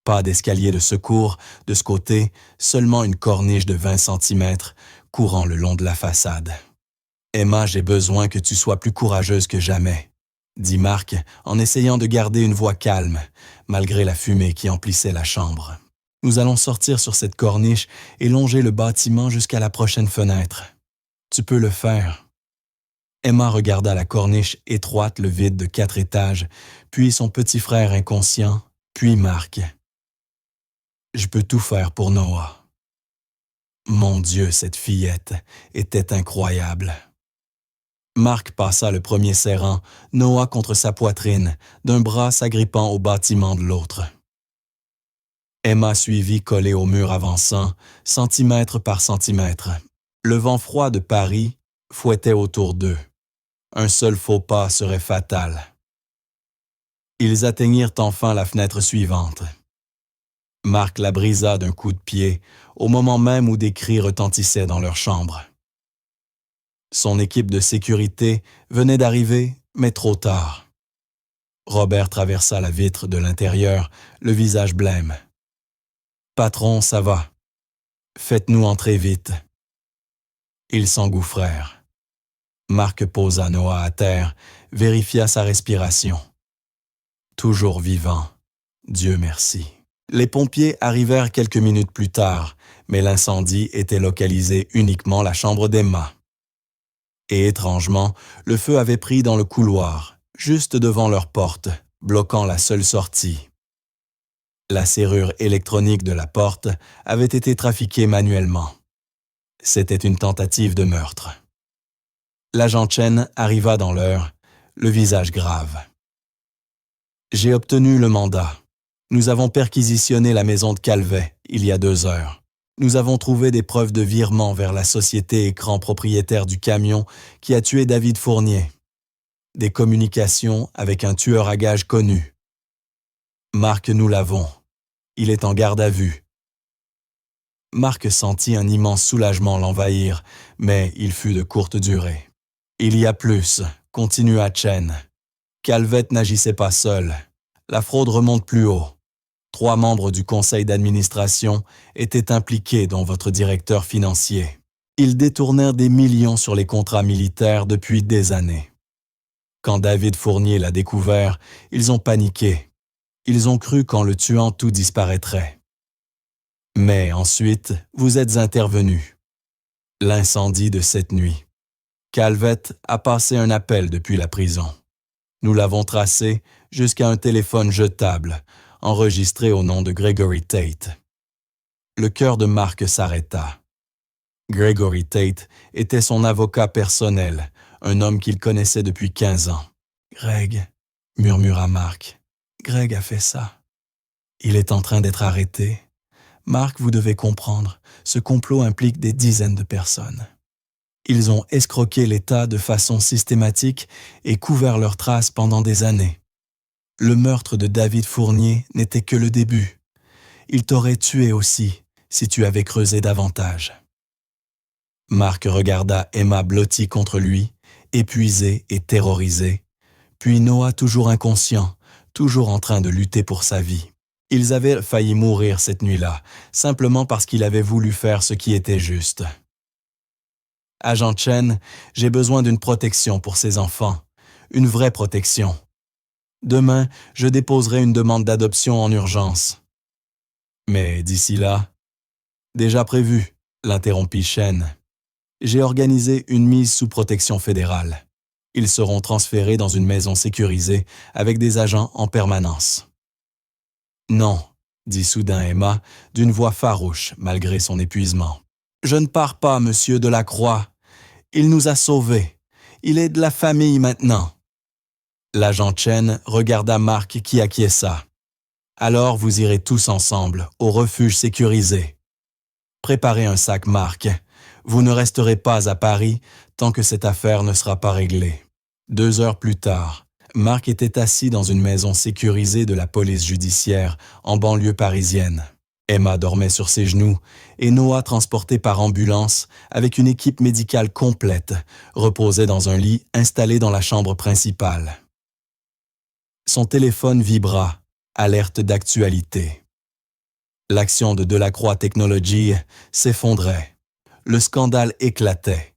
Pas d'escalier de secours de ce côté, seulement une corniche de 20 cm courant le long de la façade. « Emma, j'ai besoin que tu sois plus courageuse que jamais, » dit Marc en essayant de garder une voix calme, malgré la fumée qui emplissait la chambre. « Nous allons sortir sur cette corniche et longer le bâtiment jusqu'à la prochaine fenêtre. Tu peux le faire. » Emma regarda la corniche étroite, le vide de 4 étages, puis son petit frère inconscient, puis Marc. « Je peux tout faire pour Noah. » Mon Dieu, cette fillette était incroyable. Marc passa le premier serrant, Noah contre sa poitrine, d'un bras s'agrippant au bâtiment de l'autre. Emma suivit collée au mur avançant, centimètre par centimètre. Le vent froid de Paris fouettait autour d'eux. Un seul faux pas serait fatal. Ils atteignirent enfin la fenêtre suivante. Marc la brisa d'un coup de pied, au moment même où des cris retentissaient dans leur chambre. Son équipe de sécurité venait d'arriver, mais trop tard. Robert traversa la vitre de l'intérieur, le visage blême. « Patron, ça va. Faites-nous entrer vite. » Ils s'engouffrèrent. Marc posa Noah à terre, vérifia sa respiration. Toujours vivant, Dieu merci. Les pompiers arrivèrent quelques minutes plus tard, mais l'incendie était localisé uniquement la chambre d'Emma. Et étrangement, le feu avait pris dans le couloir, juste devant leur porte, bloquant la seule sortie. La serrure électronique de la porte avait été trafiquée manuellement. C'était une tentative de meurtre. L'agent Chen arriva dans l'heure, le visage grave. « J'ai obtenu le mandat. Nous avons perquisitionné la maison de Calvet il y a 2 heures. Nous avons trouvé des preuves de virement vers la société écran propriétaire du camion qui a tué David Fournier. Des communications avec un tueur à gages connu. Marc, nous l'avons. Il est en garde à vue. » Marc sentit un immense soulagement l'envahir, mais il fut de courte durée. « Il y a plus, » continua Chen. « Calvet n'agissait pas seul. La fraude remonte plus haut. 3 membres du conseil d'administration étaient impliqués, dont votre directeur financier. Ils détournèrent des millions sur les contrats militaires depuis des années. Quand David Fournier l'a découvert, ils ont paniqué. Ils ont cru qu'en le tuant, tout disparaîtrait. Mais ensuite, vous êtes intervenu. L'incendie de cette nuit. Calvet a passé un appel depuis la prison. Nous l'avons tracé jusqu'à un téléphone jetable, enregistré au nom de Gregory Tate. Le cœur de Marc s'arrêta. Gregory Tate était son avocat personnel, un homme qu'il connaissait depuis 15 ans. « Greg, » murmura Marc, « Greg a fait ça. Il est en train d'être arrêté. Marc, vous devez comprendre, ce complot implique des dizaines de personnes. Ils ont escroqué l'État de façon systématique et couvert leurs traces pendant des années. Le meurtre de David Fournier n'était que le début. Il t'aurait tué aussi, si tu avais creusé davantage. » Marc regarda Emma blottie contre lui, épuisée et terrorisée, puis Noah toujours inconscient, toujours en train de lutter pour sa vie. Ils avaient failli mourir cette nuit-là, simplement parce qu'il avait voulu faire ce qui était juste. « Agent Chen, j'ai besoin d'une protection pour ces enfants, une vraie protection. Demain, je déposerai une demande d'adoption en urgence. » « Mais d'ici là, déjà prévu, » l'interrompit Chen. « J'ai organisé une mise sous protection fédérale. Ils seront transférés dans une maison sécurisée avec des agents en permanence. »« Non, » dit soudain Emma, d'une voix farouche malgré son épuisement. « Je ne pars pas, monsieur Delacroix. Il nous a sauvés. Il est de la famille maintenant. » L'agent Chen regarda Marc qui acquiesça. « Alors vous irez tous ensemble, au refuge sécurisé. Préparez un sac, Marc. Vous ne resterez pas à Paris tant que cette affaire ne sera pas réglée. » 2 heures plus tard, Marc était assis dans une maison sécurisée de la police judiciaire en banlieue parisienne. Emma dormait sur ses genoux et Noah, transporté par ambulance avec une équipe médicale complète, reposait dans un lit installé dans la chambre principale. Son téléphone vibra, alerte d'actualité. L'action de Delacroix Technologies s'effondrait. Le scandale éclatait.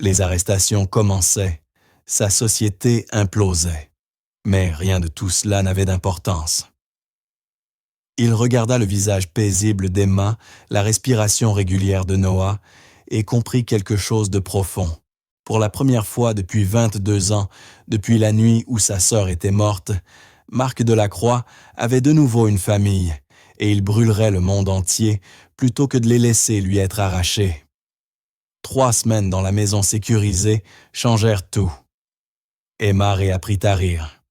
Les arrestations commençaient. Sa société implosait. Mais rien de tout cela n'avait d'importance. Il regarda le visage paisible d'Emma, la respiration régulière de Noah, et comprit quelque chose de profond. Pour la première fois depuis 22 ans, depuis la nuit où sa sœur était morte, Marc Delacroix avait de nouveau une famille, et il brûlerait le monde entier plutôt que de les laisser lui être arrachés. 3 semaines dans la maison sécurisée changèrent tout. Emma réapprit à rire.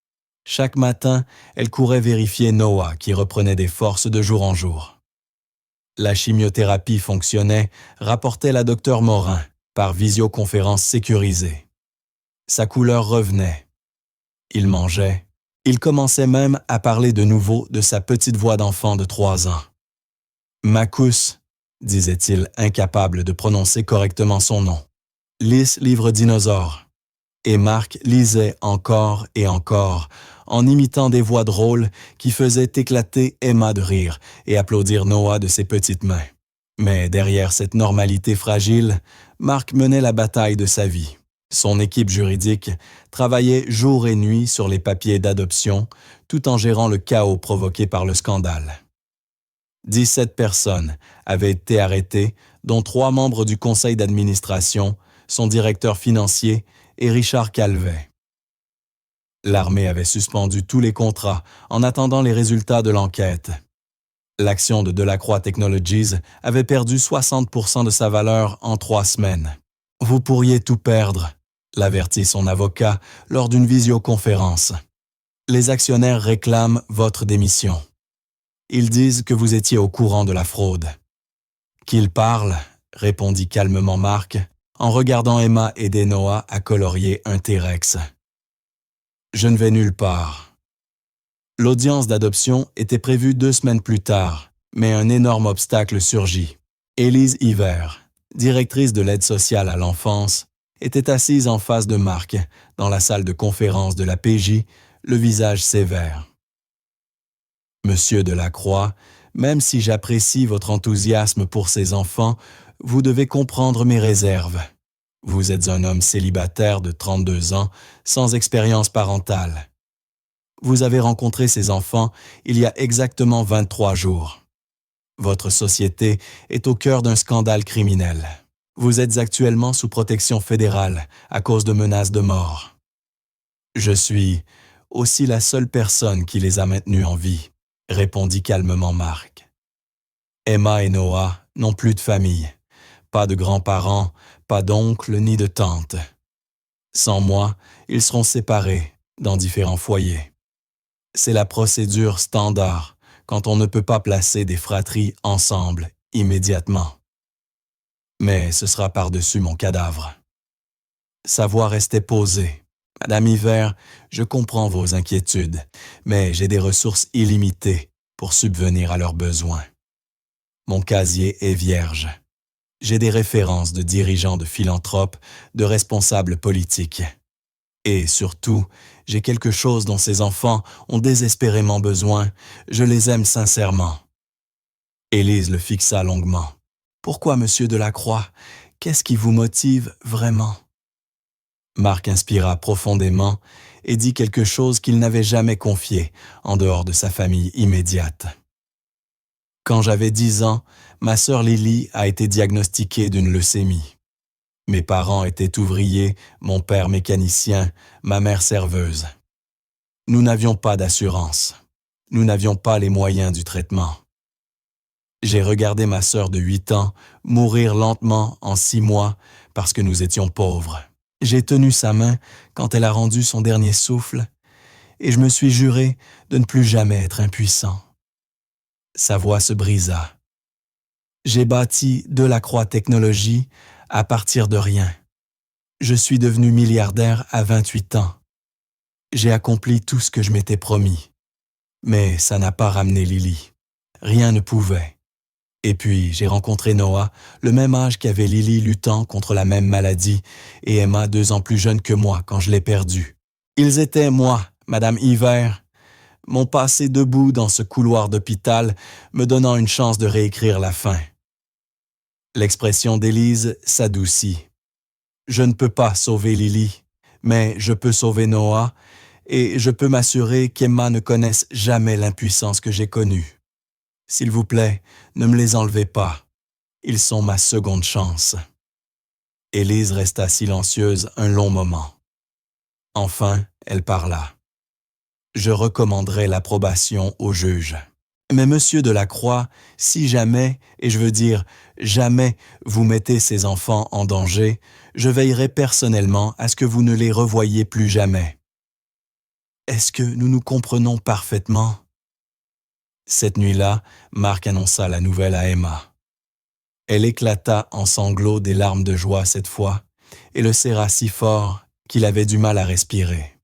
Chaque matin, elle courait vérifier Noah qui reprenait des forces de jour en jour. La chimiothérapie fonctionnait, rapportait la docteure Morin, par visioconférence sécurisée. Sa couleur revenait. Il mangeait. Il commençait même à parler de nouveau de sa petite voix d'enfant de 3 ans. « Macus », disait-il, incapable de prononcer correctement son nom. « Lys livre dinosaure ». Et Marc lisait encore et encore, en imitant des voix drôles qui faisaient éclater Emma de rire et applaudir Noah de ses petites mains. Mais derrière cette normalité fragile, Marc menait la bataille de sa vie. Son équipe juridique travaillait jour et nuit sur les papiers d'adoption, tout en gérant le chaos provoqué par le scandale. 17 personnes avaient été arrêtées, dont 3 membres du conseil d'administration, son directeur financier et Richard Calvet. L'armée avait suspendu tous les contrats en attendant les résultats de l'enquête. L'action de Delacroix Technologies avait perdu 60% de sa valeur en 3 semaines. Vous pourriez tout perdre, l'avertit son avocat lors d'une visioconférence. Les actionnaires réclament votre démission. Ils disent que vous étiez au courant de la fraude. Qu'ils parlent, répondit calmement Marc, en regardant Emma aider Noah à colorier un T-Rex. Je ne vais nulle part. L'audience d'adoption était prévue 2 semaines plus tard, mais un énorme obstacle surgit. Élise Hiver, directrice de l'aide sociale à l'enfance, était assise en face de Marc, dans la salle de conférence de la PJ, le visage sévère. Monsieur Delacroix, même si j'apprécie votre enthousiasme pour ces enfants, vous devez comprendre mes réserves. Vous êtes un homme célibataire de 32 ans, sans expérience parentale. Vous avez rencontré ces enfants il y a exactement 23 jours. Votre société est au cœur d'un scandale criminel. Vous êtes actuellement sous protection fédérale à cause de menaces de mort. Je suis aussi la seule personne qui les a maintenus en vie, répondit calmement Marc. Emma et Noah n'ont plus de famille, pas de grands-parents, pas d'oncles ni de tantes. Sans moi, ils seront séparés dans différents foyers. C'est la procédure standard quand on ne peut pas placer des fratries ensemble immédiatement. Mais ce sera par-dessus mon cadavre. Sa voix restait posée. Madame Hiver, je comprends vos inquiétudes, mais j'ai des ressources illimitées pour subvenir à leurs besoins. Mon casier est vierge. J'ai des références de dirigeants de philanthropes, de responsables politiques. Et surtout, j'ai quelque chose dont ces enfants ont désespérément besoin. Je les aime sincèrement. Élise le fixa longuement. Pourquoi, monsieur Delacroix? Qu'est-ce qui vous motive vraiment? Marc inspira profondément et dit quelque chose qu'il n'avait jamais confié en dehors de sa famille immédiate. Quand j'avais 10 ans, ma sœur Lily a été diagnostiquée d'une leucémie. Mes parents étaient ouvriers, mon père mécanicien, ma mère serveuse. Nous n'avions pas d'assurance. Nous n'avions pas les moyens du traitement. J'ai regardé ma sœur de 8 ans mourir lentement en 6 mois parce que nous étions pauvres. J'ai tenu sa main quand elle a rendu son dernier souffle et je me suis juré de ne plus jamais être impuissant. Sa voix se brisa. J'ai bâti Delacroix Technologies à partir de rien. Je suis devenu milliardaire à 28 ans. J'ai accompli tout ce que je m'étais promis. Mais ça n'a pas ramené Lily. Rien ne pouvait. Et puis, j'ai rencontré Noah, le même âge qu'avait Lily luttant contre la même maladie, et Emma 2 ans plus jeune que moi quand je l'ai perdue. Ils étaient, moi, Madame Hiver, m'ont passé debout dans ce couloir d'hôpital, me donnant une chance de réécrire la fin. L'expression d'Élise s'adoucit. Je ne peux pas sauver Lily, mais je peux sauver Noah, et je peux m'assurer qu'Emma ne connaisse jamais l'impuissance que j'ai connue. S'il vous plaît, ne me les enlevez pas. Ils sont ma seconde chance. Élise resta silencieuse un long moment. Enfin, elle parla. Je recommanderai l'approbation au juge. Mais monsieur Delacroix, si jamais, et je veux dire jamais, vous mettez ces enfants en danger, je veillerai personnellement à ce que vous ne les revoyiez plus jamais. Est-ce que nous nous comprenons parfaitement? Cette nuit-là, Marc annonça la nouvelle à Emma. Elle éclata en sanglots des larmes de joie cette fois et le serra si fort qu'il avait du mal à respirer.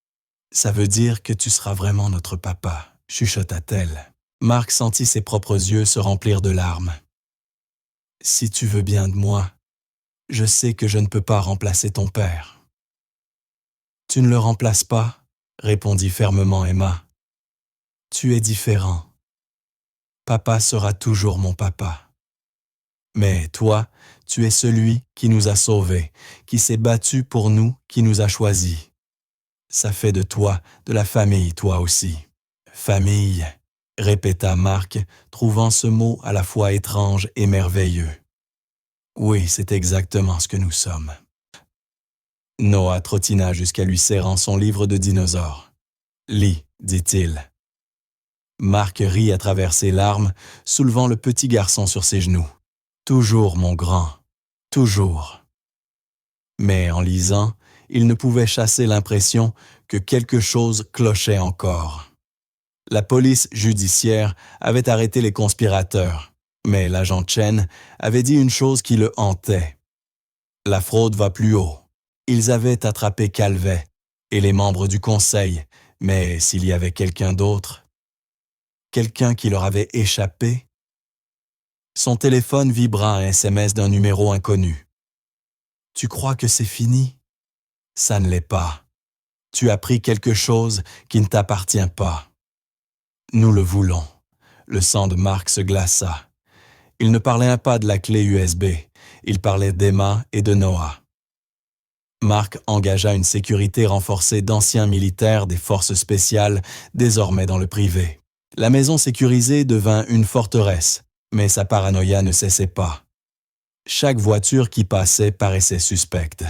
« Ça veut dire que tu seras vraiment notre papa », chuchota-t-elle. Marc sentit ses propres yeux se remplir de larmes. « Si tu veux bien de moi, je sais que je ne peux pas remplacer ton père. »« Tu ne le remplaces pas », répondit fermement Emma. « Tu es différent. Papa sera toujours mon papa. Mais toi, tu es celui qui nous a sauvés, qui s'est battu pour nous, qui nous a choisis. Ça fait de toi de la famille, toi aussi. »« Famille », répéta Marc, trouvant ce mot à la fois étrange et merveilleux. « Oui, c'est exactement ce que nous sommes. » Noah trottina jusqu'à lui serrant son livre de dinosaures. « Lis, dit-il. » Marc rit à travers ses larmes, soulevant le petit garçon sur ses genoux. « Toujours, mon grand, toujours. » Mais en lisant, il ne pouvait chasser l'impression que quelque chose clochait encore. La police judiciaire avait arrêté les conspirateurs, mais l'agent Chen avait dit une chose qui le hantait. La fraude va plus haut. Ils avaient attrapé Calvet et les membres du conseil, mais s'il y avait quelqu'un d'autre, quelqu'un qui leur avait échappé. Son téléphone vibra un SMS d'un numéro inconnu. « Tu crois que c'est fini? Ça ne l'est pas. Tu as pris quelque chose qui ne t'appartient pas. » Nous le voulons. Le sang de Marc se glaça. Il ne parlait pas de la clé USB, il parlait d'Emma et de Noah. Marc engagea une sécurité renforcée d'anciens militaires des forces spéciales, désormais dans le privé. La maison sécurisée devint une forteresse, mais sa paranoïa ne cessait pas. Chaque voiture qui passait paraissait suspecte.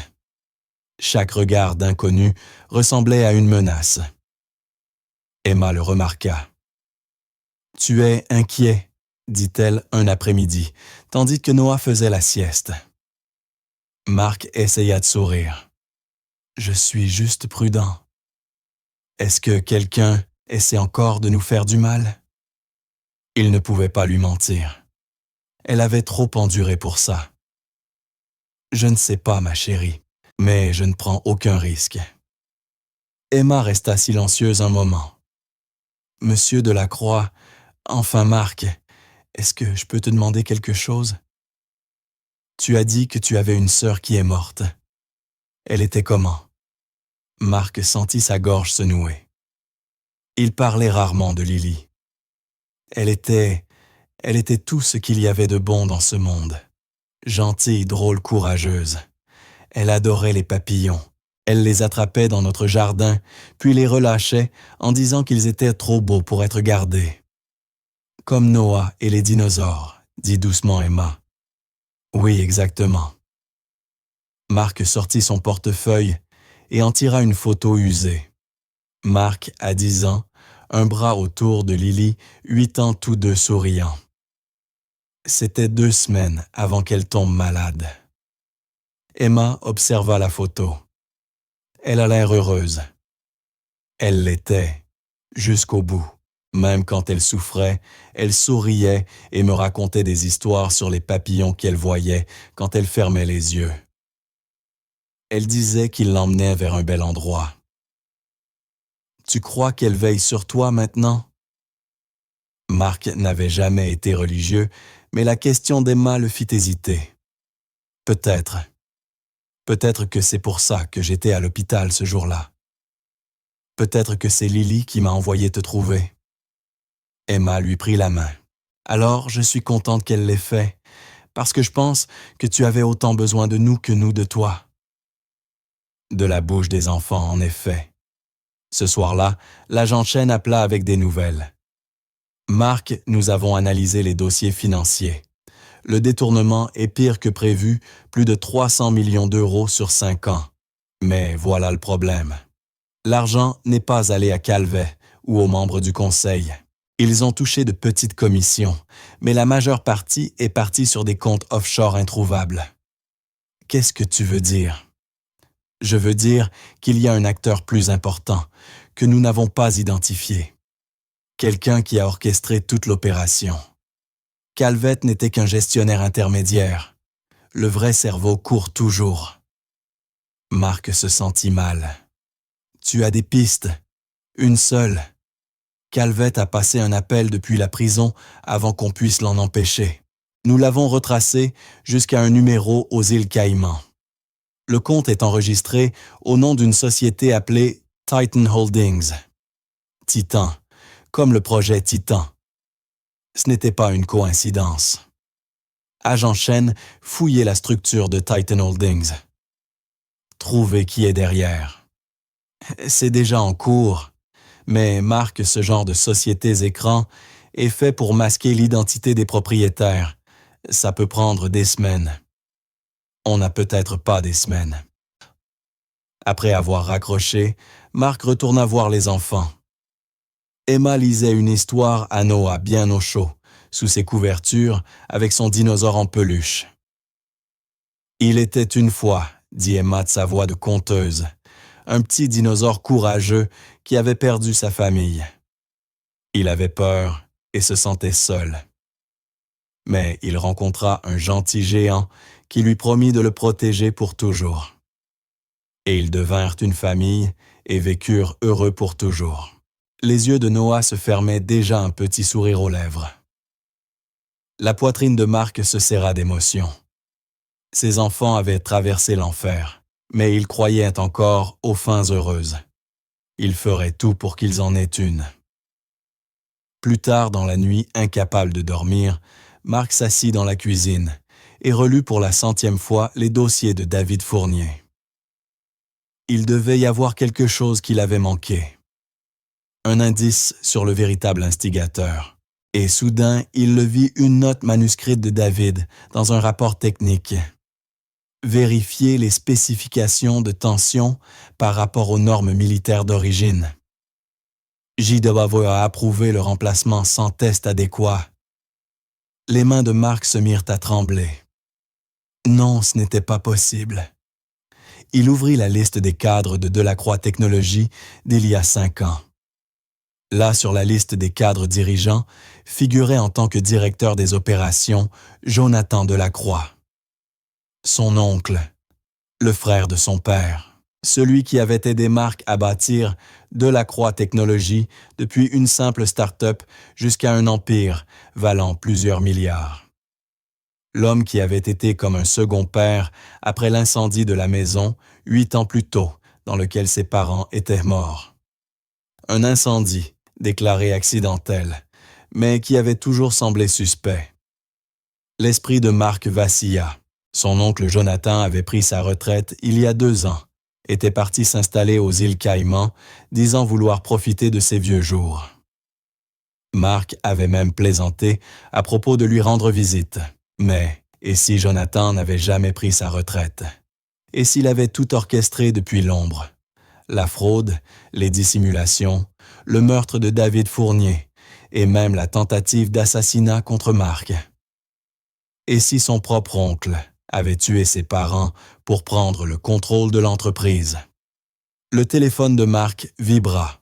Chaque regard d'inconnu ressemblait à une menace. Emma le remarqua. « Tu es inquiet, » dit-elle un après-midi, tandis que Noah faisait la sieste. Marc essaya de sourire. « Je suis juste prudent. Est-ce que quelqu'un essaie encore de nous faire du mal? » Il ne pouvait pas lui mentir. Elle avait trop enduré pour ça. « Je ne sais pas, ma chérie, mais je ne prends aucun risque. » Emma resta silencieuse un moment. « Monsieur Delacroix, enfin Marc, est-ce que je peux te demander quelque chose? Tu as dit que tu avais une sœur qui est morte. Elle était comment? » Marc sentit sa gorge se nouer. Il parlait rarement de Lily. Elle était tout ce qu'il y avait de bon dans ce monde. Gentille, drôle, courageuse. Elle adorait les papillons. Elle les attrapait dans notre jardin, puis les relâchait en disant qu'ils étaient trop beaux pour être gardés. « Comme Noah et les dinosaures, » dit doucement Emma. « Oui, exactement. » Marc sortit son portefeuille et en tira une photo usée. Marc, à 10 ans, un bras autour de Lily, 8 ans tous deux souriants. C'était 2 semaines avant qu'elle tombe malade. Emma observa la photo. Elle a l'air heureuse. Elle l'était, jusqu'au bout. Même quand elle souffrait, elle souriait et me racontait des histoires sur les papillons qu'elle voyait quand elle fermait les yeux. Elle disait qu'il l'emmenait vers un bel endroit. « Tu crois qu'elle veille sur toi maintenant? » Marc n'avait jamais été religieux, mais la question d'Emma le fit hésiter. « Peut-être. Peut-être que c'est pour ça que j'étais à l'hôpital ce jour-là. Peut-être que c'est Lily qui m'a envoyé te trouver. » Emma lui prit la main. « Alors, je suis contente qu'elle l'ait fait, parce que je pense que tu avais autant besoin de nous que nous de toi. » De la bouche des enfants, en effet. Ce soir-là, l'agent Chen appela avec des nouvelles. « Marc, nous avons analysé les dossiers financiers. Le détournement est pire que prévu, plus de 300 millions d'euros sur 5 ans. Mais voilà le problème. L'argent n'est pas allé à Calvet ou aux membres du conseil. Ils ont touché de petites commissions, mais la majeure partie est partie sur des comptes offshore introuvables. Qu'est-ce que tu veux dire? Je veux dire qu'il y a un acteur plus important, que nous n'avons pas identifié. Quelqu'un qui a orchestré toute l'opération. Calvet n'était qu'un gestionnaire intermédiaire. Le vrai cerveau court toujours. » Marc se sentit mal. « Tu as des pistes? Une seule. Calvet a passé un appel depuis la prison avant qu'on puisse l'en empêcher. Nous l'avons retracé jusqu'à un numéro aux îles Caïmans. Le compte est enregistré au nom d'une société appelée Titan Holdings. Titan, comme le projet Titan. Ce n'était pas une coïncidence. Agent Chen fouillait la structure de Titan Holdings. Trouvez qui est derrière. C'est déjà en cours, mais marque ce genre de sociétés écrans est fait pour masquer l'identité des propriétaires. Ça peut prendre des semaines. On n'a peut-être pas des semaines. Après avoir raccroché, Marc retourna voir les enfants. Emma lisait une histoire à Noah bien au chaud, sous ses couvertures, avec son dinosaure en peluche. « Il était une fois, » dit Emma de sa voix de conteuse, un petit dinosaure courageux qui avait perdu sa famille. Il avait peur et se sentait seul. Mais il rencontra un gentil géant qui lui promit de le protéger pour toujours. Et ils devinrent une famille et vécurent heureux pour toujours. Les yeux de Noah se fermaient déjà un petit sourire aux lèvres. La poitrine de Marc se serra d'émotion. Ses enfants avaient traversé l'enfer, mais ils croyaient encore aux fins heureuses. Il ferait tout pour qu'ils en aient une. Plus tard dans la nuit, incapable de dormir, Marc s'assit dans la cuisine et relut pour la 100e fois les dossiers de David Fournier. Il devait y avoir quelque chose qu'il avait manqué. Un indice sur le véritable instigateur. Et soudain, il le vit une note manuscrite de David dans un rapport technique. Vérifier les spécifications de tension par rapport aux normes militaires d'origine. JW a approuvé le remplacement sans test adéquat. Les mains de Marc se mirent à trembler. Non, ce n'était pas possible. Il ouvrit la liste des cadres de Delacroix Technologies d'il y a 5 ans. Là, sur la liste des cadres dirigeants, figurait en tant que directeur des opérations Jonathan Delacroix. Son oncle, le frère de son père, celui qui avait aidé Marc à bâtir Delacroix Technologies depuis une simple start-up jusqu'à un empire valant plusieurs milliards. L'homme qui avait été comme un second père après l'incendie de la maison 8 ans plus tôt, dans lequel ses parents étaient morts. Un incendie déclaré accidentel, mais qui avait toujours semblé suspect. L'esprit de Marc vacilla. Son oncle Jonathan avait pris sa retraite il y a 2 ans, était parti s'installer aux îles Caïmans, disant vouloir profiter de ses vieux jours. Marc avait même plaisanté à propos de lui rendre visite. Mais, et si Jonathan n'avait jamais pris sa retraite? Et s'il avait tout orchestré depuis l'ombre? La fraude, les dissimulations, le meurtre de David Fournier et même la tentative d'assassinat contre Marc. Et si son propre oncle avait tué ses parents pour prendre le contrôle de l'entreprise? Le téléphone de Marc vibra.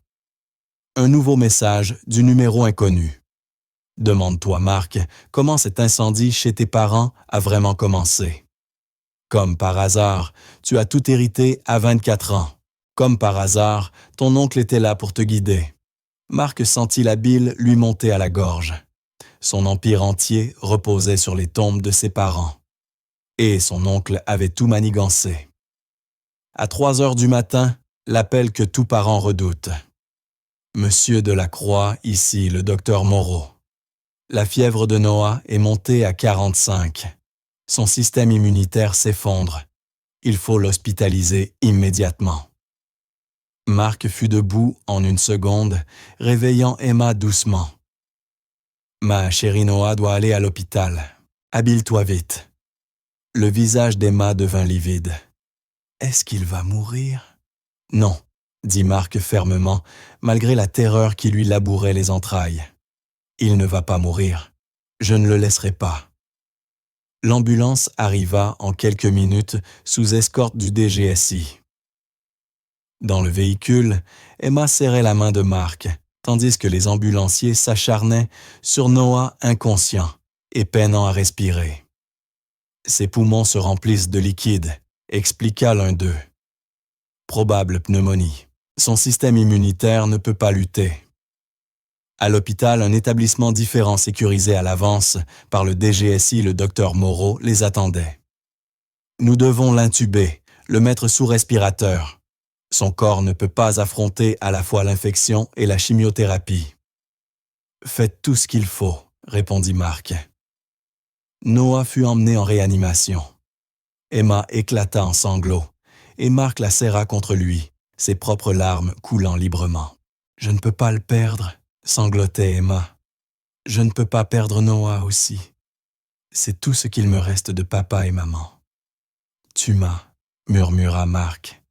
Un nouveau message du numéro inconnu. Demande-toi, Marc, comment cet incendie chez tes parents a vraiment commencé. Comme par hasard, tu as tout hérité à 24 ans. Comme par hasard, ton oncle était là pour te guider. Marc sentit la bile lui monter à la gorge. Son empire entier reposait sur les tombes de ses parents. Et son oncle avait tout manigancé. À 3 heures du matin, l'appel que tout parent redoute. Monsieur Delacroix, ici le docteur Moreau. La fièvre de Noah est montée à 45. Son système immunitaire s'effondre. Il faut l'hospitaliser immédiatement. Marc fut debout en une seconde, réveillant Emma doucement. « Ma chérie Noah doit aller à l'hôpital. Habille-toi vite. » Le visage d'Emma devint livide. « Est-ce qu'il va mourir ?»« Non, » dit Marc fermement, malgré la terreur qui lui labourait les entrailles. « Il ne va pas mourir. Je ne le laisserai pas. » L'ambulance arriva en quelques minutes sous escorte du DGSI. Dans le véhicule, Emma serrait la main de Marc, tandis que les ambulanciers s'acharnaient sur Noah inconscient et peinant à respirer. Ses poumons se remplissent de liquide, expliqua l'un d'eux. Probable pneumonie. Son système immunitaire ne peut pas lutter. À l'hôpital, un établissement différent sécurisé à l'avance par le DGSI, le docteur Moreau, les attendait. Nous devons l'intuber, le mettre sous respirateur. Son corps ne peut pas affronter à la fois l'infection et la chimiothérapie. Faites tout ce qu'il faut, répondit Marc. Noah fut emmené en réanimation. Emma éclata en sanglots, et Marc la serra contre lui, ses propres larmes coulant librement. Je ne peux pas le perdre, sanglotait Emma. Je ne peux pas perdre Noah aussi. C'est tout ce qu'il me reste de papa et maman. Tu m'as, murmura Marc.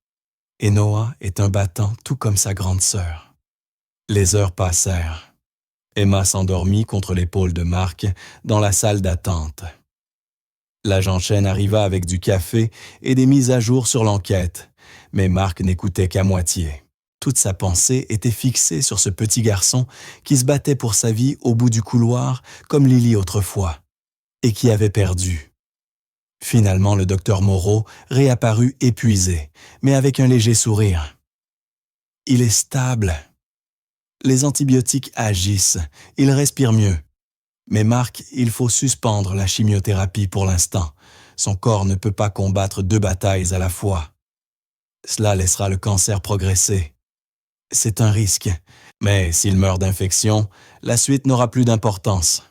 Et Noah est un battant tout comme sa grande sœur. Les heures passèrent. Emma s'endormit contre l'épaule de Marc dans la salle d'attente. L'agent Chen arriva avec du café et des mises à jour sur l'enquête, mais Marc n'écoutait qu'à moitié. Toute sa pensée était fixée sur ce petit garçon qui se battait pour sa vie au bout du couloir comme Lily autrefois, et qui avait perdu. Finalement, le docteur Moreau réapparut épuisé, mais avec un léger sourire. « Il est stable. Les antibiotiques agissent, il respire mieux. Mais Marc, il faut suspendre la chimiothérapie pour l'instant. Son corps ne peut pas combattre 2 batailles à la fois. Cela laissera le cancer progresser. C'est un risque, mais s'il meurt d'infection, la suite n'aura plus d'importance.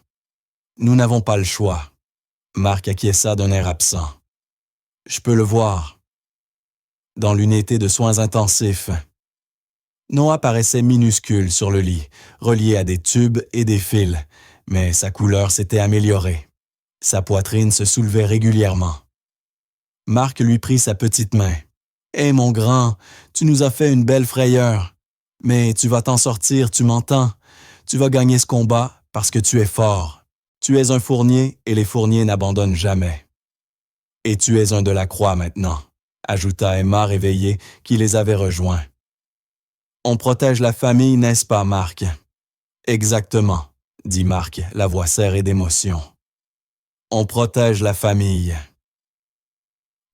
Nous n'avons pas le choix. » Marc acquiesça d'un air absent. « Je peux le voir. » Dans l'unité de soins intensifs. Noah paraissait minuscule sur le lit, relié à des tubes et des fils, mais sa couleur s'était améliorée. Sa poitrine se soulevait régulièrement. Marc lui prit sa petite main. « Hé, mon grand, tu nous as fait une belle frayeur. Mais tu vas t'en sortir, tu m'entends? Tu vas gagner ce combat parce que tu es fort. Tu es un fournier et les fourniers n'abandonnent jamais. Et tu es un Delacroix maintenant, » ajouta Emma réveillée qui les avait rejoints. « On protège la famille, n'est-ce pas, Marc? » « Exactement, » dit Marc, la voix serrée d'émotion. « On protège la famille. »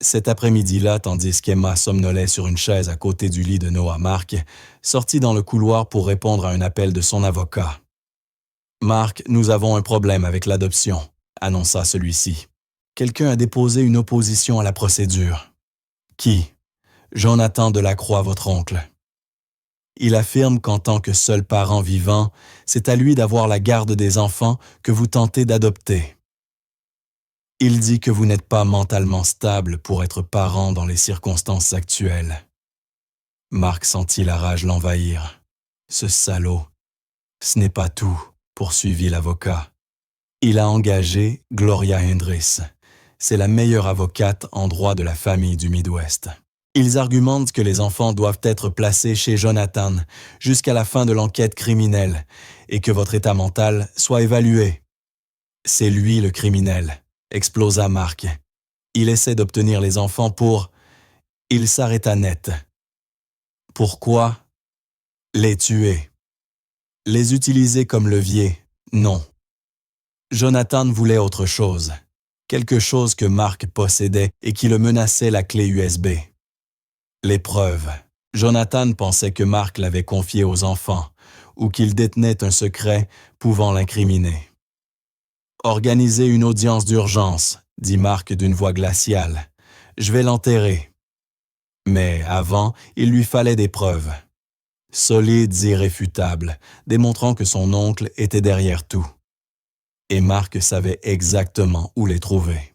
Cet après-midi-là, tandis qu'Emma somnolait sur une chaise à côté du lit de Noah, Marc sortit dans le couloir pour répondre à un appel de son avocat. « Marc, nous avons un problème avec l'adoption, » annonça celui-ci. « Quelqu'un a déposé une opposition à la procédure. »« Qui? »« Jonathan Delacroix, votre oncle. Il affirme qu'en tant que seul parent vivant, c'est à lui d'avoir la garde des enfants que vous tentez d'adopter. Il dit que vous n'êtes pas mentalement stable pour être parent dans les circonstances actuelles. » Marc sentit la rage l'envahir. « Ce salaud. » « Ce n'est pas tout, » poursuivit l'avocat. « Il a engagé Gloria Hendricks. C'est la meilleure avocate en droit de la famille du Midwest. Ils argumentent que les enfants doivent être placés chez Jonathan jusqu'à la fin de l'enquête criminelle et que votre état mental soit évalué. »« C'est lui le criminel, » explosa Marc. « Il essaie d'obtenir les enfants pour... » Il s'arrêta net. « Pourquoi? » « Les tuer. Les utiliser comme levier, non. Jonathan voulait autre chose, quelque chose que Marc possédait et qui le menaçait la clé USB. Les preuves. Jonathan pensait que Marc l'avait confié aux enfants ou qu'il détenait un secret pouvant l'incriminer. « Organisez une audience d'urgence, » dit Marc d'une voix glaciale. « Je vais l'enterrer. » Mais avant, il lui fallait des preuves. Solides, irréfutables, démontrant que son oncle était derrière tout. Et Marc savait exactement où les trouver.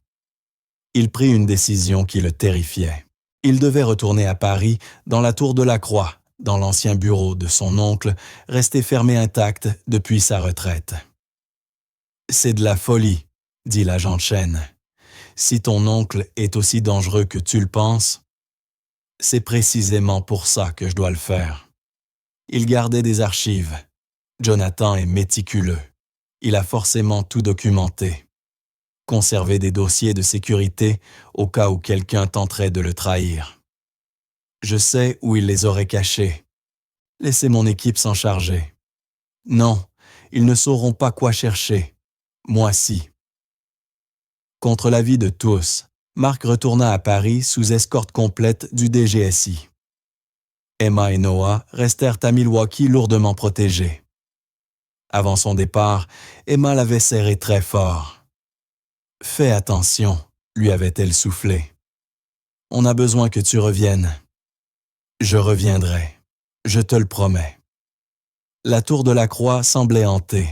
Il prit une décision qui le terrifiait. Il devait retourner à Paris, dans la tour de la Croix, dans l'ancien bureau de son oncle, resté fermé intact depuis sa retraite. « C'est de la folie, » dit l'agent Chen. « Si ton oncle est aussi dangereux que tu le penses, c'est précisément pour ça que je dois le faire. » Il gardait des archives. Jonathan est méticuleux. Il a forcément tout documenté. Conserver des dossiers de sécurité au cas où quelqu'un tenterait de le trahir. Je sais où il les aurait cachés. Laissez mon équipe s'en charger. Non, ils ne sauront pas quoi chercher. Moi si. Contre l'avis de tous, Marc retourna à Paris sous escorte complète du DGSI. Emma et Noah restèrent à Milwaukee lourdement protégés. Avant son départ, Emma l'avait serré très fort. « Fais attention, » lui avait-elle soufflé. « On a besoin que tu reviennes. »« Je reviendrai, je te le promets. » La tour de la Croix semblait hantée.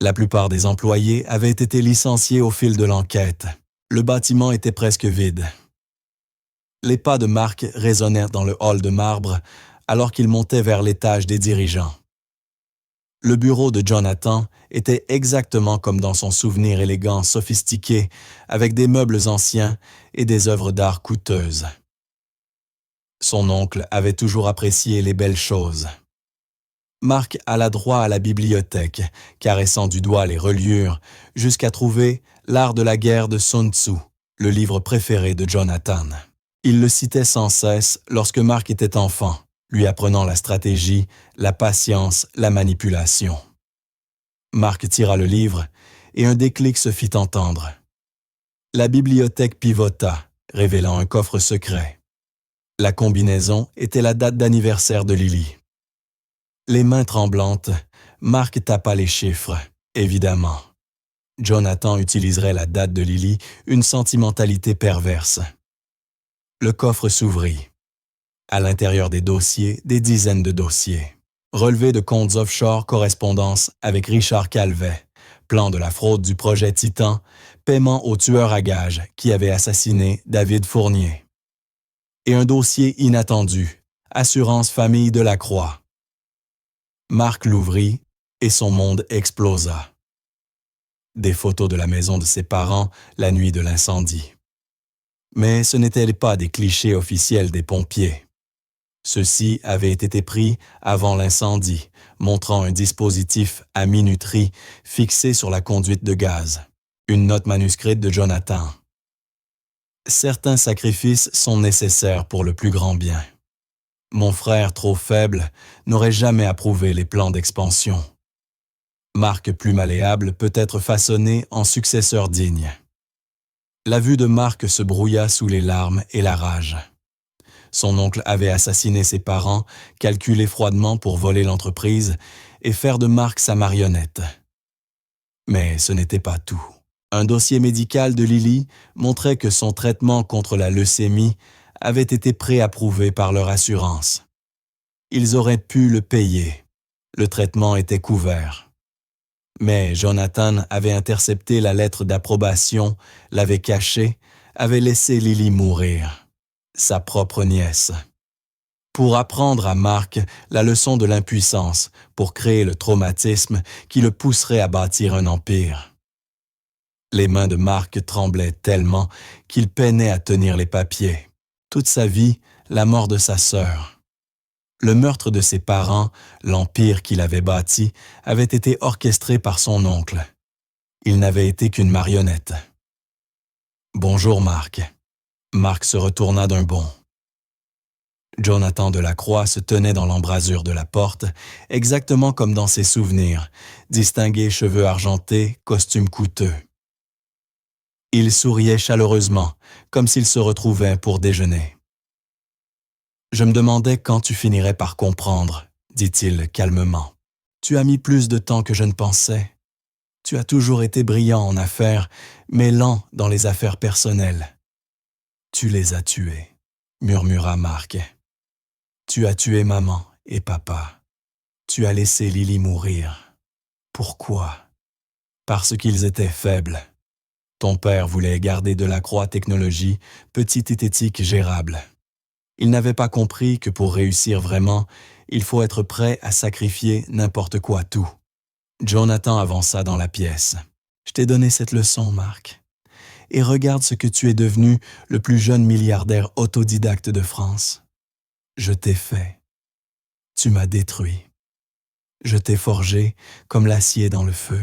La plupart des employés avaient été licenciés au fil de l'enquête. Le bâtiment était presque vide. Les pas de Marc résonnèrent dans le hall de marbre alors qu'il montait vers l'étage des dirigeants. Le bureau de Jonathan était exactement comme dans son souvenir élégant, sophistiqué, avec des meubles anciens et des œuvres d'art coûteuses. Son oncle avait toujours apprécié les belles choses. Mark alla droit à la bibliothèque, caressant du doigt les reliures, jusqu'à trouver L'art de la guerre de Sun Tzu, le livre préféré de Jonathan. Il le citait sans cesse lorsque Mark était enfant, lui apprenant la stratégie, la patience, la manipulation. Mark tira le livre et un déclic se fit entendre. La bibliothèque pivota, révélant un coffre secret. La combinaison était la date d'anniversaire de Lily. Les mains tremblantes, Mark tapa les chiffres, évidemment. Jonathan utiliserait la date de Lily, une sentimentalité perverse. Le coffre s'ouvrit. À l'intérieur des dossiers, des dizaines de dossiers. Relevés de comptes offshore, correspondance avec Richard Calvet, plan de la fraude du projet Titan, paiement au tueur à gages qui avait assassiné David Fournier. Et un dossier inattendu, Assurance Famille de la Croix. Mark l'ouvrit et son monde explosa. Des photos de la maison de ses parents la nuit de l'incendie. Mais ce n'étaient pas des clichés officiels des pompiers. Ceux-ci avaient été pris avant l'incendie, montrant un dispositif à minuterie fixé sur la conduite de gaz. Une note manuscrite de Jonathan. Certains sacrifices sont nécessaires pour le plus grand bien. Mon frère, trop faible, n'aurait jamais approuvé les plans d'expansion. Mark plus malléable peut être façonné en successeur digne. La vue de Mark se brouilla sous les larmes et la rage. Son oncle avait assassiné ses parents, calculé froidement pour voler l'entreprise et faire de Mark sa marionnette. Mais ce n'était pas tout. Un dossier médical de Lily montrait que son traitement contre la leucémie avait été préapprouvé par leur assurance. Ils auraient pu le payer. Le traitement était couvert. Mais Jonathan avait intercepté la lettre d'approbation, l'avait cachée, avait laissé Lily mourir, sa propre nièce. Pour apprendre à Mark la leçon de l'impuissance, pour créer le traumatisme qui le pousserait à bâtir un empire. Les mains de Mark tremblaient tellement qu'il peinait à tenir les papiers. Toute sa vie, la mort de sa sœur. Le meurtre de ses parents, l'empire qu'il avait bâti, avait été orchestré par son oncle. Il n'avait été qu'une marionnette. « Bonjour, Mark. » Mark se retourna d'un bond. Jonathan Delacroix se tenait dans l'embrasure de la porte, exactement comme dans ses souvenirs, distingués cheveux argentés, costume coûteux. Il souriait chaleureusement, comme s'il se retrouvait pour déjeuner. « Je me demandais quand tu finirais par comprendre, » dit-il calmement. « Tu as mis plus de temps que je ne pensais. Tu as toujours été brillant en affaires, mais lent dans les affaires personnelles. »« Tu les as tués, » murmura Mark. « Tu as tué maman et papa. Tu as laissé Lily mourir. Pourquoi? Parce qu'ils étaient faibles. Ton père voulait garder Delacroix Technologies, petite éthique gérable. Il n'avait pas compris que pour réussir vraiment, il faut être prêt à sacrifier n'importe quoi tout. Jonathan avança dans la pièce. « Je t'ai donné cette leçon, Mark. Et regarde ce que tu es devenu, le plus jeune milliardaire autodidacte de France. Je t'ai fait. Tu m'as détruit. Je t'ai forgé comme l'acier dans le feu.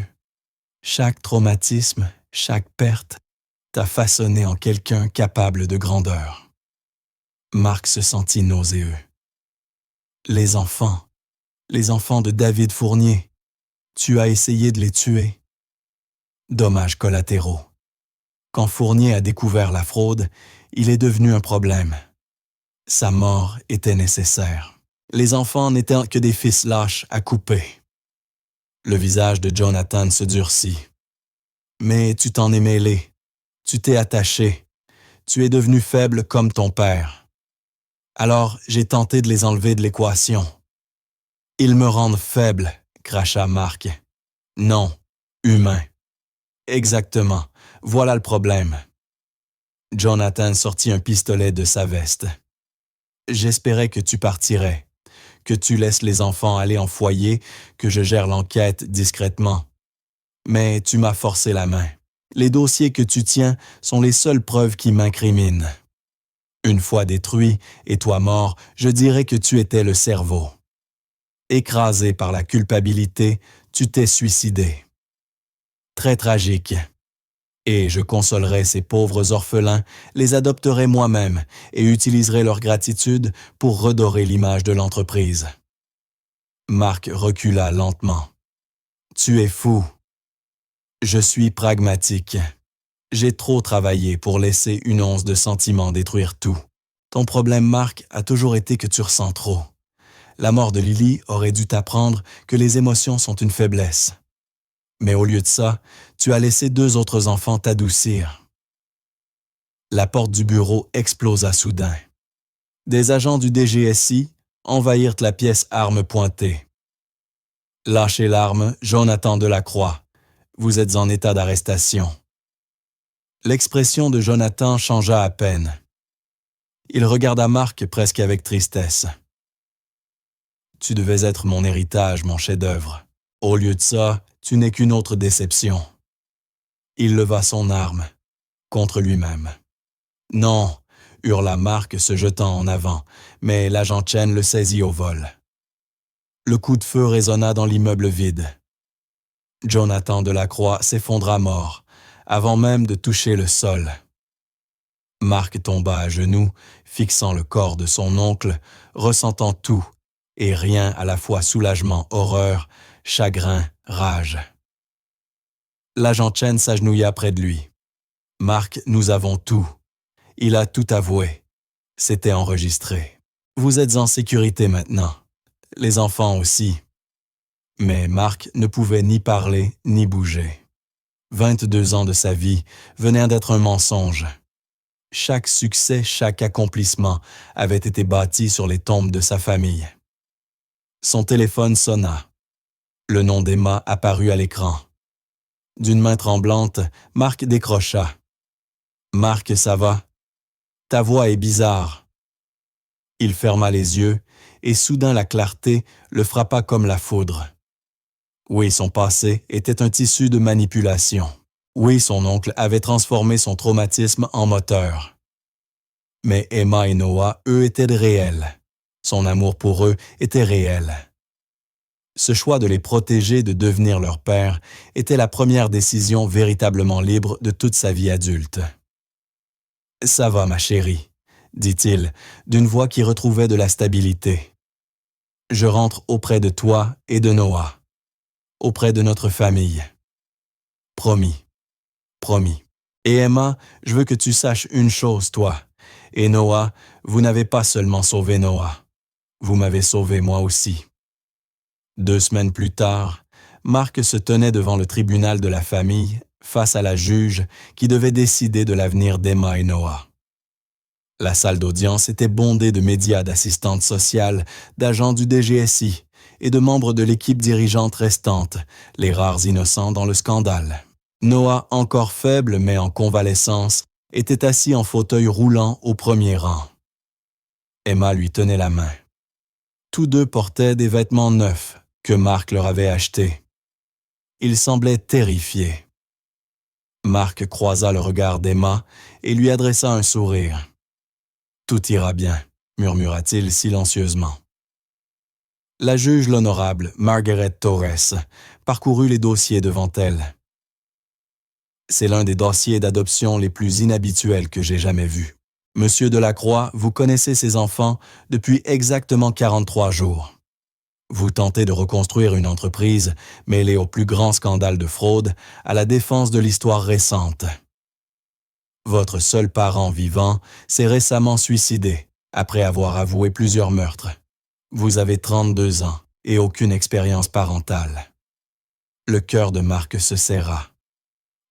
Chaque traumatisme, chaque perte, t'a façonné en quelqu'un capable de grandeur. » Mark se sentit nauséeux. Les enfants de David Fournier, tu as essayé de les tuer. Dommages collatéraux. Quand Fournier a découvert la fraude, il est devenu un problème. Sa mort était nécessaire. Les enfants n'étaient que des fils lâches à couper. Le visage de Jonathan se durcit. Mais tu t'en es mêlé. Tu t'es attaché. Tu es devenu faible comme ton père. Alors, j'ai tenté de les enlever de l'équation. « Ils me rendent faible, » cracha Mark. « Non, humain. »« Exactement, voilà le problème. » Jonathan sortit un pistolet de sa veste. « J'espérais que tu partirais, que tu laisses les enfants aller en foyer, que je gère l'enquête discrètement. Mais tu m'as forcé la main. Les dossiers que tu tiens sont les seules preuves qui m'incriminent. » Une fois détruit et toi mort, je dirais que tu étais le cerveau. Écrasé par la culpabilité, tu t'es suicidé. Très tragique. Et je consolerai ces pauvres orphelins, les adopterai moi-même et utiliserai leur gratitude pour redorer l'image de l'entreprise. Marc recula lentement. Tu es fou. Je suis pragmatique. J'ai trop travaillé pour laisser une once de sentiment détruire tout. Ton problème, Marc, a toujours été que tu ressens trop. La mort de Lily aurait dû t'apprendre que les émotions sont une faiblesse. Mais au lieu de ça, tu as laissé 2 autres enfants t'adoucir. La porte du bureau explosa soudain. Des agents du DGSI envahirent la pièce armes pointées. Lâchez l'arme, Jonathan Delacroix. Vous êtes en état d'arrestation. L'expression de Jonathan changea à peine. Il regarda Marc presque avec tristesse. Tu devais être mon héritage, mon chef-d'œuvre. Au lieu de ça, tu n'es qu'une autre déception. Il leva son arme, contre lui-même. Non, hurla Marc se jetant en avant, mais l'agent Chen le saisit au vol. Le coup de feu résonna dans l'immeuble vide. Jonathan Delacroix s'effondra mort, avant même de toucher le sol. Marc tomba à genoux, fixant le corps de son oncle, ressentant tout, et rien à la fois soulagement, horreur, chagrin, rage. L'agent Chen s'agenouilla près de lui. « Marc, nous avons tout. Il a tout avoué. C'était enregistré. Vous êtes en sécurité maintenant. Les enfants aussi. » Mais Marc ne pouvait ni parler ni bouger. 22 ans de sa vie venaient d'être un mensonge. Chaque succès, chaque accomplissement avait été bâti sur les tombes de sa famille. Son téléphone sonna. Le nom d'Emma apparut à l'écran. D'une main tremblante, Marc décrocha. « Marc, ça va? Ta voix est bizarre. » Il ferma les yeux et soudain la clarté le frappa comme la foudre. Oui, son passé était un tissu de manipulation. Oui, son oncle avait transformé son traumatisme en moteur. Mais Emma et Noah, eux, étaient réels. Son amour pour eux était réel. Ce choix de les protéger de devenir leur père était la première décision véritablement libre de toute sa vie adulte. « Ça va, ma chérie », dit-il, d'une voix qui retrouvait de la stabilité. « Je rentre auprès de toi et de Noah, auprès de notre famille. Promis, promis. Et Emma, je veux que tu saches une chose, toi. Et Noah, vous n'avez pas seulement sauvé Noah. Vous m'avez sauvé moi aussi. » 2 semaines plus tard, Marc se tenait devant le tribunal de la famille, face à la juge qui devait décider de l'avenir d'Emma et Noah. La salle d'audience était bondée de médias, d'assistantes sociales, d'agents du DGSI et de membres de l'équipe dirigeante restante, les rares innocents dans le scandale. Noah, encore faible mais en convalescence, était assis en fauteuil roulant au premier rang. Emma lui tenait la main. Tous 2 portaient des vêtements neufs que Marc leur avait achetés. Ils semblaient terrifiés. Marc croisa le regard d'Emma et lui adressa un sourire. « Tout ira bien », murmura-t-il silencieusement. La juge l'honorable Margaret Torres parcourut les dossiers devant elle. « C'est l'un des dossiers d'adoption les plus inhabituels que j'ai jamais vus. Monsieur Delacroix, vous connaissez ces enfants depuis exactement 43 jours. Vous tentez de reconstruire une entreprise mêlée au plus grand scandale de fraude à la défense de l'histoire récente. Votre seul parent vivant s'est récemment suicidé après avoir avoué plusieurs meurtres. Vous avez 32 ans et aucune expérience parentale. » Le cœur de Marc se serra.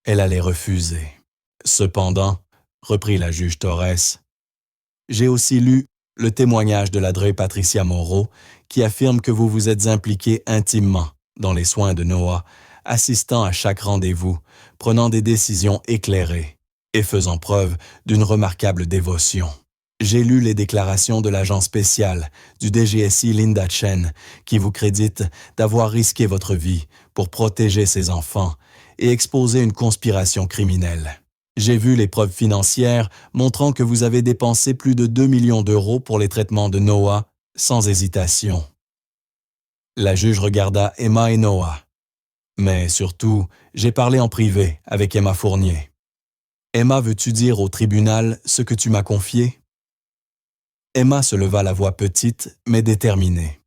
Elle allait refuser. « Cependant, » reprit la juge Torres, « j'ai aussi lu le témoignage de la Dre Patricia Moreau qui affirme que vous vous êtes impliqué intimement dans les soins de Noah, assistant à chaque rendez-vous, prenant des décisions éclairées et faisant preuve d'une remarquable dévotion. J'ai lu les déclarations de l'agent spécial du DGSI Linda Chen qui vous crédite d'avoir risqué votre vie pour protéger ses enfants et exposer une conspiration criminelle. J'ai vu les preuves financières montrant que vous avez dépensé plus de 2 millions d'euros pour les traitements de Noah, sans hésitation. La juge regarda Emma et Noah. Mais surtout, j'ai parlé en privé avec Emma Fournier. Emma, veux-tu dire au tribunal ce que tu m'as confié? Emma se leva la voix petite, mais déterminée.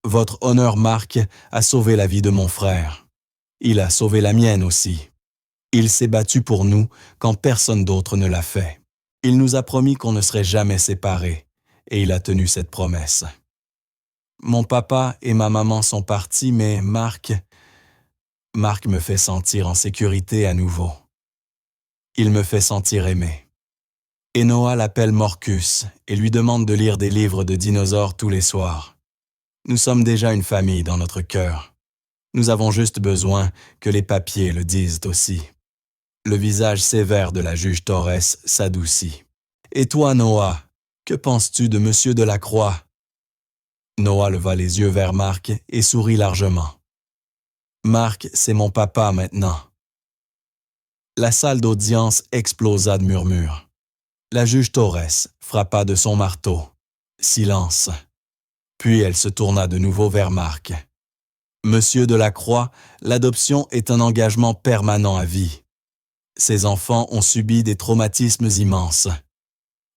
Votre honneur, Marc, a sauvé la vie de mon frère. Il a sauvé la mienne aussi. Il s'est battu pour nous quand personne d'autre ne l'a fait. Il nous a promis qu'on ne serait jamais séparés, et il a tenu cette promesse. Mon papa et ma maman sont partis, mais Marc me fait sentir en sécurité à nouveau. Il me fait sentir aimé. Et Noah l'appelle Morcus et lui demande de lire des livres de dinosaures tous les soirs. Nous sommes déjà une famille dans notre cœur. Nous avons juste besoin que les papiers le disent aussi. Le visage sévère de la juge Torres s'adoucit. Et toi, Noah, que penses-tu de Monsieur Delacroix? Noah leva les yeux vers Marc et sourit largement. Marc, c'est mon papa maintenant. La salle d'audience explosa de murmures. La juge Torres frappa de son marteau. Silence. Puis elle se tourna de nouveau vers Marc. Monsieur Delacroix, l'adoption est un engagement permanent à vie. Ces enfants ont subi des traumatismes immenses.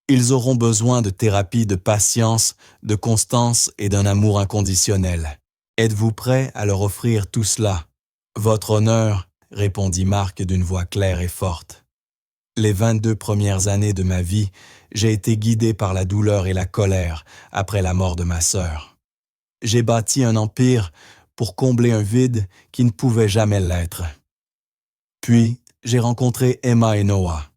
Ils auront besoin de thérapie de patience, de constance et d'un amour inconditionnel. Êtes-vous prêt à leur offrir tout cela? Votre honneur, répondit Marc d'une voix claire et forte. Les 22 premières années de ma vie, j'ai été guidé par la douleur et la colère après la mort de ma sœur. J'ai bâti un empire pour combler un vide qui ne pouvait jamais l'être. Puis, j'ai rencontré Emma et Noah.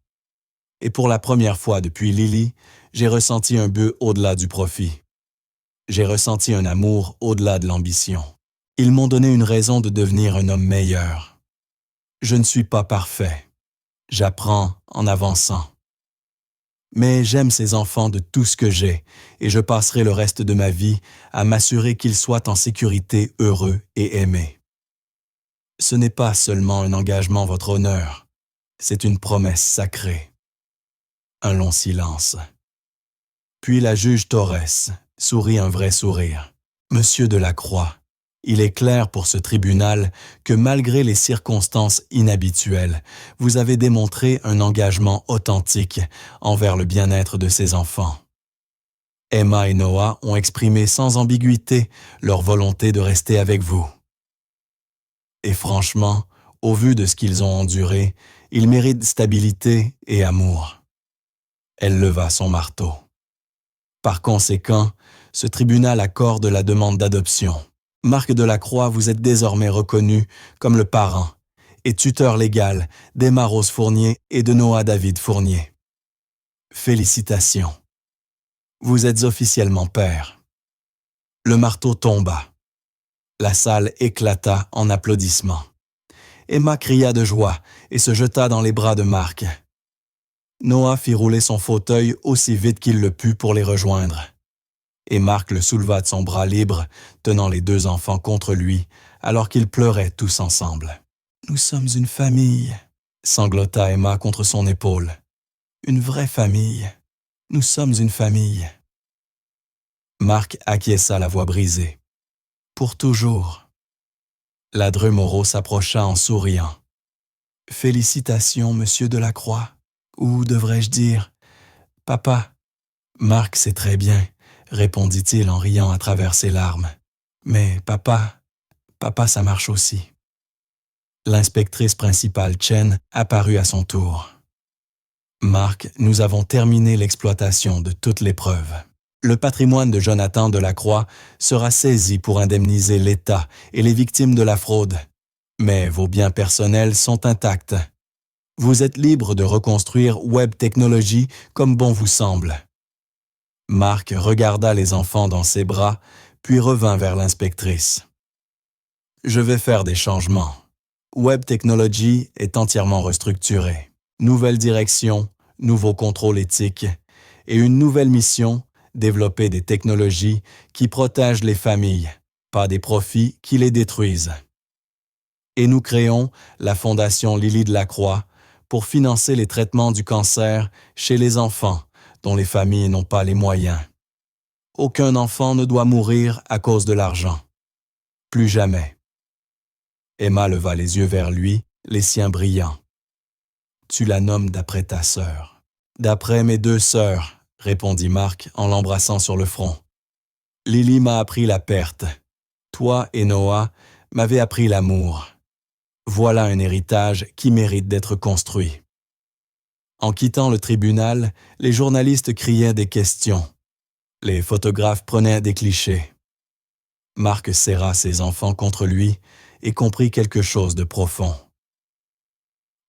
Et pour la première fois depuis Lily, j'ai ressenti un but au-delà du profit. J'ai ressenti un amour au-delà de l'ambition. Ils m'ont donné une raison de devenir un homme meilleur. Je ne suis pas parfait. J'apprends en avançant. Mais j'aime ces enfants de tout ce que j'ai et je passerai le reste de ma vie à m'assurer qu'ils soient en sécurité, heureux et aimés. Ce n'est pas seulement un engagement, votre honneur, c'est une promesse sacrée. Un long silence. Puis la juge Torres sourit un vrai sourire. Monsieur Delacroix, il est clair pour ce tribunal que malgré les circonstances inhabituelles, vous avez démontré un engagement authentique envers le bien-être de ces enfants. Emma et Noah ont exprimé sans ambiguïté leur volonté de rester avec vous. Et franchement, au vu de ce qu'ils ont enduré, ils méritent stabilité et amour. Elle leva son marteau. Par conséquent, ce tribunal accorde la demande d'adoption. Marc Delacroix, vous êtes désormais reconnu comme le parent et tuteur légal d'Emma Rose Fournier et de Noah David Fournier. Félicitations. Vous êtes officiellement père. Le marteau tomba. La salle éclata en applaudissements. Emma cria de joie et se jeta dans les bras de Marc. Noah fit rouler son fauteuil aussi vite qu'il le put pour les rejoindre. Et Marc le souleva de son bras libre, tenant les deux enfants contre lui, alors qu'ils pleuraient tous ensemble. « Nous sommes une famille », sanglota Emma contre son épaule. « Une vraie famille. Nous sommes une famille. » Marc acquiesça la voix brisée. « Pour toujours. » Ladru Moreau s'approcha en souriant. « Félicitations, monsieur Delacroix. Ou devrais-je dire, papa. » Marc sait très bien, répondit-il en riant à travers ses larmes. Mais papa, ça marche aussi. L'inspectrice principale Chen apparut à son tour. Marc, nous avons terminé l'exploitation de toutes les preuves. Le patrimoine de Jonathan Delacroix sera saisi pour indemniser l'État et les victimes de la fraude. Mais vos biens personnels sont intacts. Vous êtes libre de reconstruire Web Technologies comme bon vous semble. Marc regarda les enfants dans ses bras, puis revint vers l'inspectrice. Je vais faire des changements. Web Technologies est entièrement restructuré. Nouvelle direction, nouveau contrôle éthique et une nouvelle mission, développer des technologies qui protègent les familles, pas des profits qui les détruisent. Et nous créons la Fondation Lily Delacroix pour financer les traitements du cancer chez les enfants dont les familles n'ont pas les moyens. Aucun enfant ne doit mourir à cause de l'argent. Plus jamais. Emma leva les yeux vers lui, les siens brillants. Tu la nommes d'après ta sœur. D'après mes 2 sœurs, répondit Mark en l'embrassant sur le front. Lily m'a appris la perte. Toi et Noah m'avez appris l'amour. Voilà un héritage qui mérite d'être construit. En quittant le tribunal, les journalistes criaient des questions. Les photographes prenaient des clichés. Mark serra ses enfants contre lui et comprit quelque chose de profond.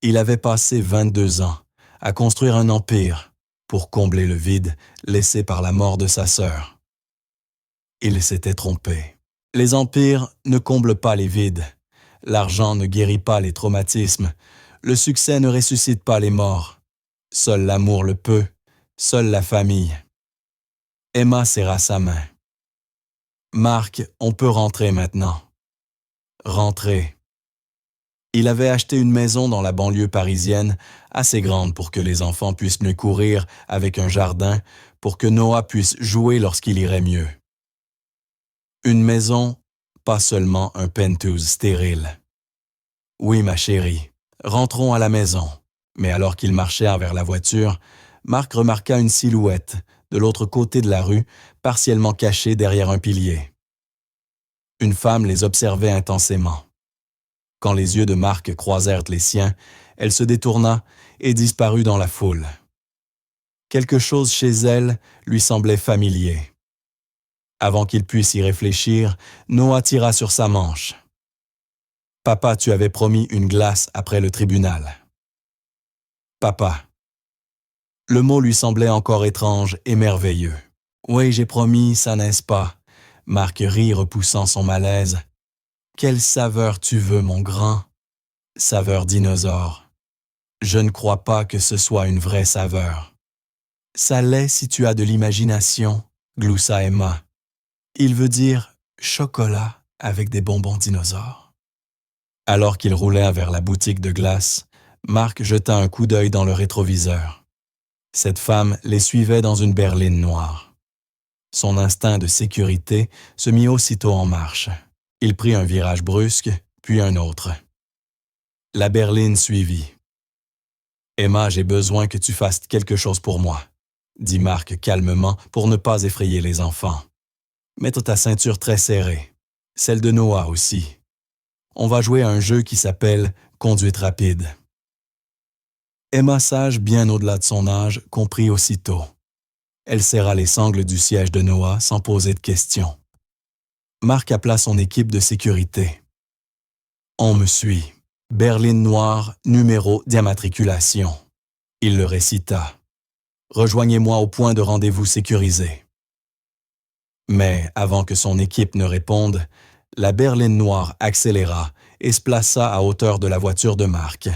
Il avait passé 22 ans à construire un empire pour combler le vide laissé par la mort de sa sœur. Il s'était trompé. Les empires ne comblent pas les vides. L'argent ne guérit pas les traumatismes. Le succès ne ressuscite pas les morts. Seul l'amour le peut, seule la famille. Emma serra sa main. Mark, on peut rentrer maintenant. Rentrer. Il avait acheté une maison dans la banlieue parisienne, assez grande pour que les enfants puissent mieux courir, avec un jardin, pour que Noah puisse jouer lorsqu'il irait mieux. Une maison, pas seulement un penthouse stérile. Oui, ma chérie, rentrons à la maison. Mais alors qu'ils marchèrent vers la voiture, Mark remarqua une silhouette, de l'autre côté de la rue, partiellement cachée derrière un pilier. Une femme les observait intensément. Quand les yeux de Mark croisèrent les siens, elle se détourna et disparut dans la foule. Quelque chose chez elle lui semblait familier. Avant qu'il puisse y réfléchir, Noah tira sur sa manche. « Papa, tu avais promis une glace après le tribunal. » « Papa. » Le mot lui semblait encore étrange et merveilleux. « Oui, j'ai promis, ça n'est-ce pas ?» Mark rit, repoussant son malaise. « Quelle saveur tu veux, mon grand ?» « Saveur dinosaure. Je ne crois pas que ce soit une vraie saveur. »« Ça l'est si tu as de l'imagination, » gloussa Emma. « Il veut dire chocolat avec des bonbons dinosaures. » Alors qu'ils roulèrent vers la boutique de glace, Mark jeta un coup d'œil dans le rétroviseur. Cette femme les suivait dans une berline noire. Son instinct de sécurité se mit aussitôt en marche. Il prit un virage brusque, puis un autre. La berline suivit. « Emma, j'ai besoin que tu fasses quelque chose pour moi, » dit Mark calmement pour ne pas effrayer les enfants. « Mets ta ceinture très serrée, celle de Noah aussi. On va jouer à un jeu qui s'appelle « Conduite rapide ». Emma sage, bien au-delà de son âge, comprit aussitôt. Elle serra les sangles du siège de Noah sans poser de questions. Mark appela son équipe de sécurité. « On me suit. Berline noire, numéro d'immatriculation. » Il le récita. « Rejoignez-moi au point de rendez-vous sécurisé. » Mais avant que son équipe ne réponde, la berline noire accéléra et se plaça à hauteur de la voiture de Mark.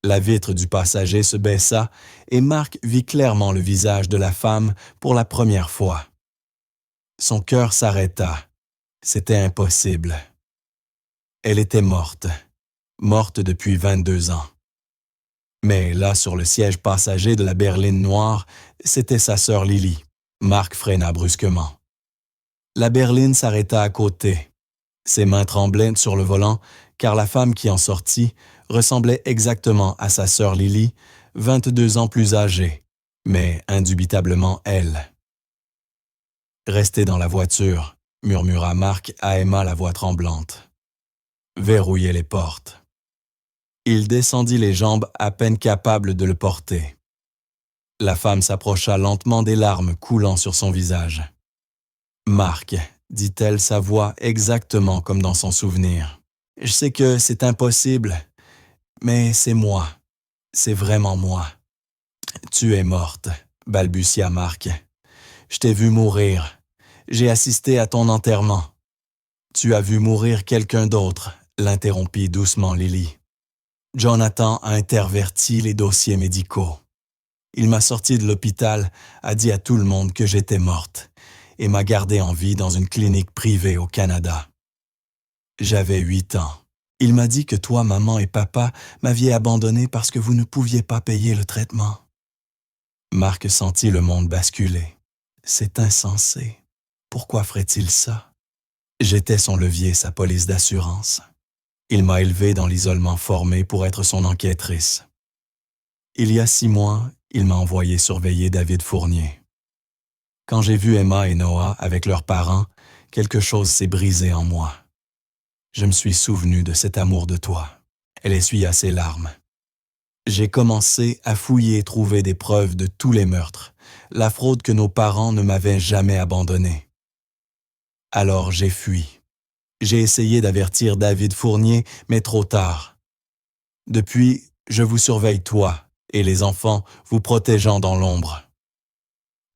La vitre du passager se baissa et Mark vit clairement le visage de la femme pour la première fois. Son cœur s'arrêta. C'était impossible. Elle était morte. Morte depuis 22 ans. Mais là, sur le siège passager de la berline noire, c'était sa sœur Lily. Mark freina brusquement. La berline s'arrêta à côté. Ses mains tremblaient sur le volant, car la femme qui en sortit ressemblait exactement à sa sœur Lily, 22 ans plus âgée, mais indubitablement elle. « Restez dans la voiture », murmura Mark à Emma la voix tremblante. « Verrouillez les portes. » Il descendit les jambes à peine capable de le porter. La femme s'approcha lentement des larmes coulant sur son visage. « Mark », dit-elle, sa voix exactement comme dans son souvenir. « Je sais que c'est impossible, mais c'est moi. C'est vraiment moi. »« Tu es morte, » balbutia Mark. « Je t'ai vu mourir. J'ai assisté à ton enterrement. »« Tu as vu mourir quelqu'un d'autre, » l'interrompit doucement Lily. « Jonathan a interverti les dossiers médicaux. Il m'a sorti de l'hôpital, a dit à tout le monde que j'étais morte et m'a gardée en vie dans une clinique privée au Canada. J'avais 8 ans. Il m'a dit que toi, maman et papa m'aviez abandonné parce que vous ne pouviez pas payer le traitement. Marc sentit le monde basculer. C'est insensé. Pourquoi ferait-il ça? J'étais son levier, sa police d'assurance. Il m'a élevé dans l'isolement formé pour être son enquêtrice. Il y a 6 mois, il m'a envoyé surveiller David Fournier. Quand j'ai vu Emma et Noah avec leurs parents, quelque chose s'est brisé en moi. Je me suis souvenu de cet amour de toi. Elle essuya ses larmes. J'ai commencé à fouiller et trouver des preuves de tous les meurtres, la fraude que nos parents ne m'avaient jamais abandonnée. Alors j'ai fui. J'ai essayé d'avertir David Fournier, mais trop tard. Depuis, je vous surveille toi et les enfants, vous protégeant dans l'ombre.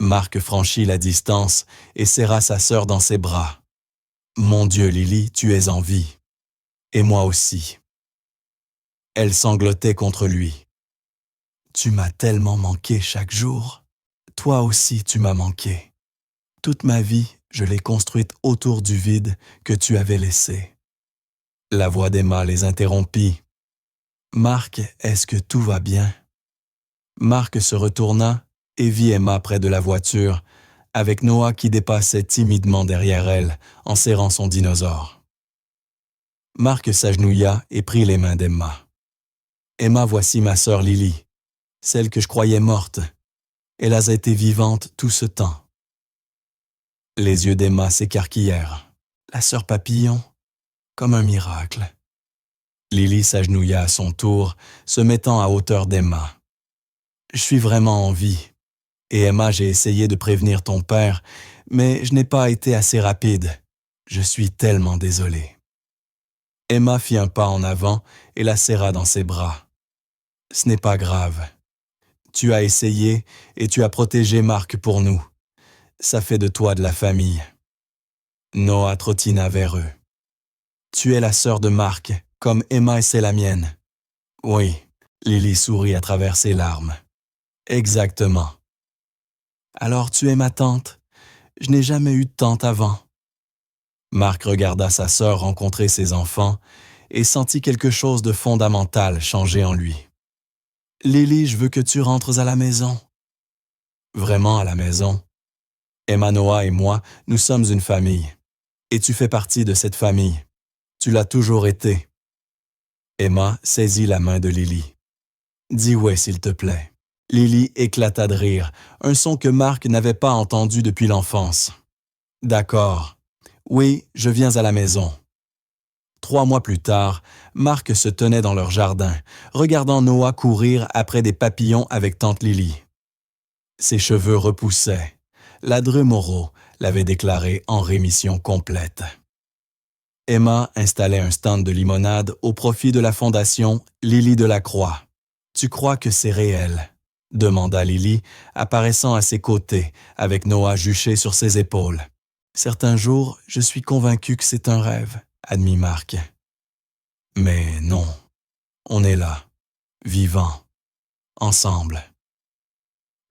Marc franchit la distance et serra sa sœur dans ses bras. Mon Dieu, Lily, tu es en vie. Et moi aussi. Elle sanglotait contre lui. Tu m'as tellement manqué chaque jour. Toi aussi, tu m'as manqué. Toute ma vie, je l'ai construite autour du vide que tu avais laissé. La voix d'Emma les interrompit. Marc, est-ce que tout va bien? Marc se retourna et vit Emma près de la voiture, avec Noah qui dépassait timidement derrière elle en serrant son dinosaure. Marc s'agenouilla et prit les mains d'Emma. Emma, voici ma sœur Lily, celle que je croyais morte. Elle a été vivante tout ce temps. Les yeux d'Emma s'écarquillèrent. La sœur Papillon, comme un miracle. Lily s'agenouilla à son tour, se mettant à hauteur d'Emma. Je suis vraiment en vie. Et Emma, j'ai essayé de prévenir ton père, mais je n'ai pas été assez rapide. Je suis tellement désolé. Emma fit un pas en avant et la serra dans ses bras. Ce n'est pas grave. Tu as essayé et tu as protégé Marc pour nous. Ça fait de toi de la famille. Noah trottina vers eux. Tu es la sœur de Marc, comme Emma et c'est la mienne. Oui, Lily sourit à travers ses larmes. Exactement. Alors tu es ma tante. Je n'ai jamais eu de tante avant. Marc regarda sa sœur rencontrer ses enfants et sentit quelque chose de fondamental changer en lui. Lily, je veux que tu rentres à la maison. Vraiment à la maison. Emma, Noah et moi, nous sommes une famille. Et tu fais partie de cette famille. Tu l'as toujours été. Emma saisit la main de Lily. Dis ouais, s'il te plaît. Lily éclata de rire, un son que Marc n'avait pas entendu depuis l'enfance. D'accord. Oui, je viens à la maison. 3 mois plus tard, Marc se tenait dans leur jardin, regardant Noah courir après des papillons avec tante Lily. Ses cheveux repoussaient. Ladre Moreau l'avait déclaré en rémission complète. Emma installait un stand de limonade au profit de la fondation Lily de la Croix. « Tu crois que c'est réel ?» demanda Lily, apparaissant à ses côtés, avec Noah juché sur ses épaules. « Certains jours, je suis convaincu que c'est un rêve, » admit Marc. « Mais non, on est là, vivants, ensemble. »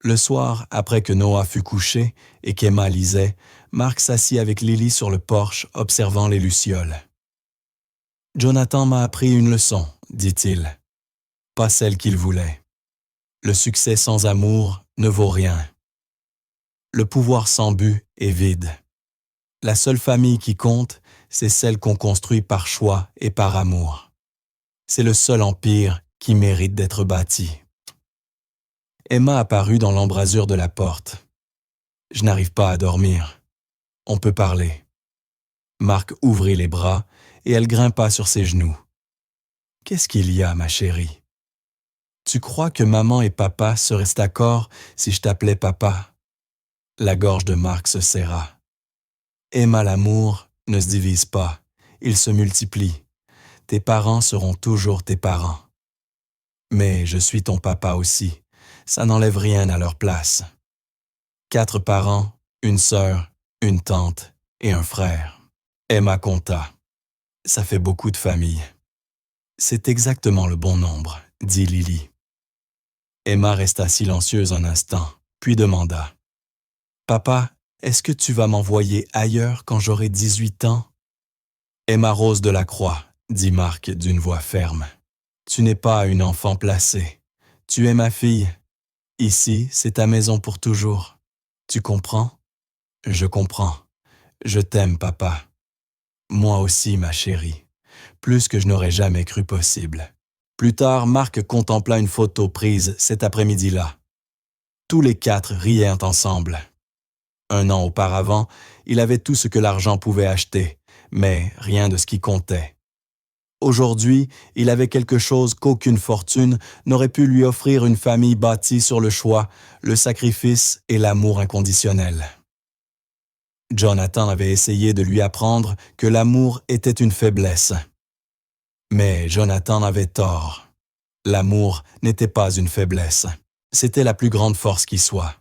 Le soir, après que Noah fut couché et qu'Emma lisait, Marc s'assit avec Lily sur le porche, observant les lucioles. « Jonathan m'a appris une leçon, dit-il. Pas celle qu'il voulait. Le succès sans amour ne vaut rien. Le pouvoir sans but est vide. La seule famille qui compte, c'est celle qu'on construit par choix et par amour. C'est le seul empire qui mérite d'être bâti. » Emma apparut dans l'embrasure de la porte. « Je n'arrive pas à dormir. On peut parler. » Marc ouvrit les bras et elle grimpa sur ses genoux. « Qu'est-ce qu'il y a, ma chérie? Tu crois que maman et papa seraient d'accord si je t'appelais papa? » La gorge de Marc se serra. « Emma, l'amour ne se divise pas, il se multiplie. Tes parents seront toujours tes parents. Mais je suis ton papa aussi. Ça n'enlève rien à leur place. 4 parents, une sœur, une tante et un frère. » Emma compta. « Ça fait beaucoup de familles. »« C'est exactement le bon nombre, » dit Lily. Emma resta silencieuse un instant, puis demanda. « Papa, est-ce que tu vas m'envoyer ailleurs quand j'aurai 18 ans? » Emma Rose de la Croix, dit Marc d'une voix ferme. Tu n'es pas une enfant placée. Tu es ma fille. Ici, c'est ta maison pour toujours. Tu comprends? Je comprends. Je t'aime, papa. Moi aussi, ma chérie. Plus que je n'aurais jamais cru possible. Plus tard, Marc contempla une photo prise cet après-midi-là. Tous les quatre riaient ensemble. 1 an auparavant, il avait tout ce que l'argent pouvait acheter, mais rien de ce qui comptait. Aujourd'hui, il avait quelque chose qu'aucune fortune n'aurait pu lui offrir, une famille bâtie sur le choix, le sacrifice et l'amour inconditionnel. Jonathan avait essayé de lui apprendre que l'amour était une faiblesse. Mais Jonathan avait tort. L'amour n'était pas une faiblesse. C'était la plus grande force qui soit.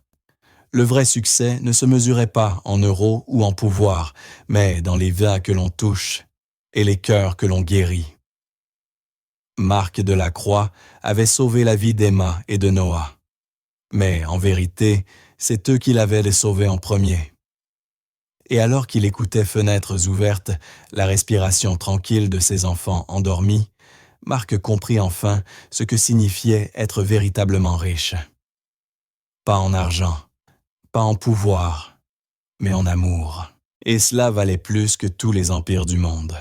Le vrai succès ne se mesurait pas en euros ou en pouvoir, mais dans les vies que l'on touche et les cœurs que l'on guérit. Marc de la Croix avait sauvé la vie d'Emma et de Noah. Mais en vérité, c'est eux qui l'avaient les sauvés en premier. Et alors qu'il écoutait fenêtres ouvertes, la respiration tranquille de ses enfants endormis, Marc comprit enfin ce que signifiait être véritablement riche. Pas en argent, pas en pouvoir, mais en amour. Et cela valait plus que tous les empires du monde.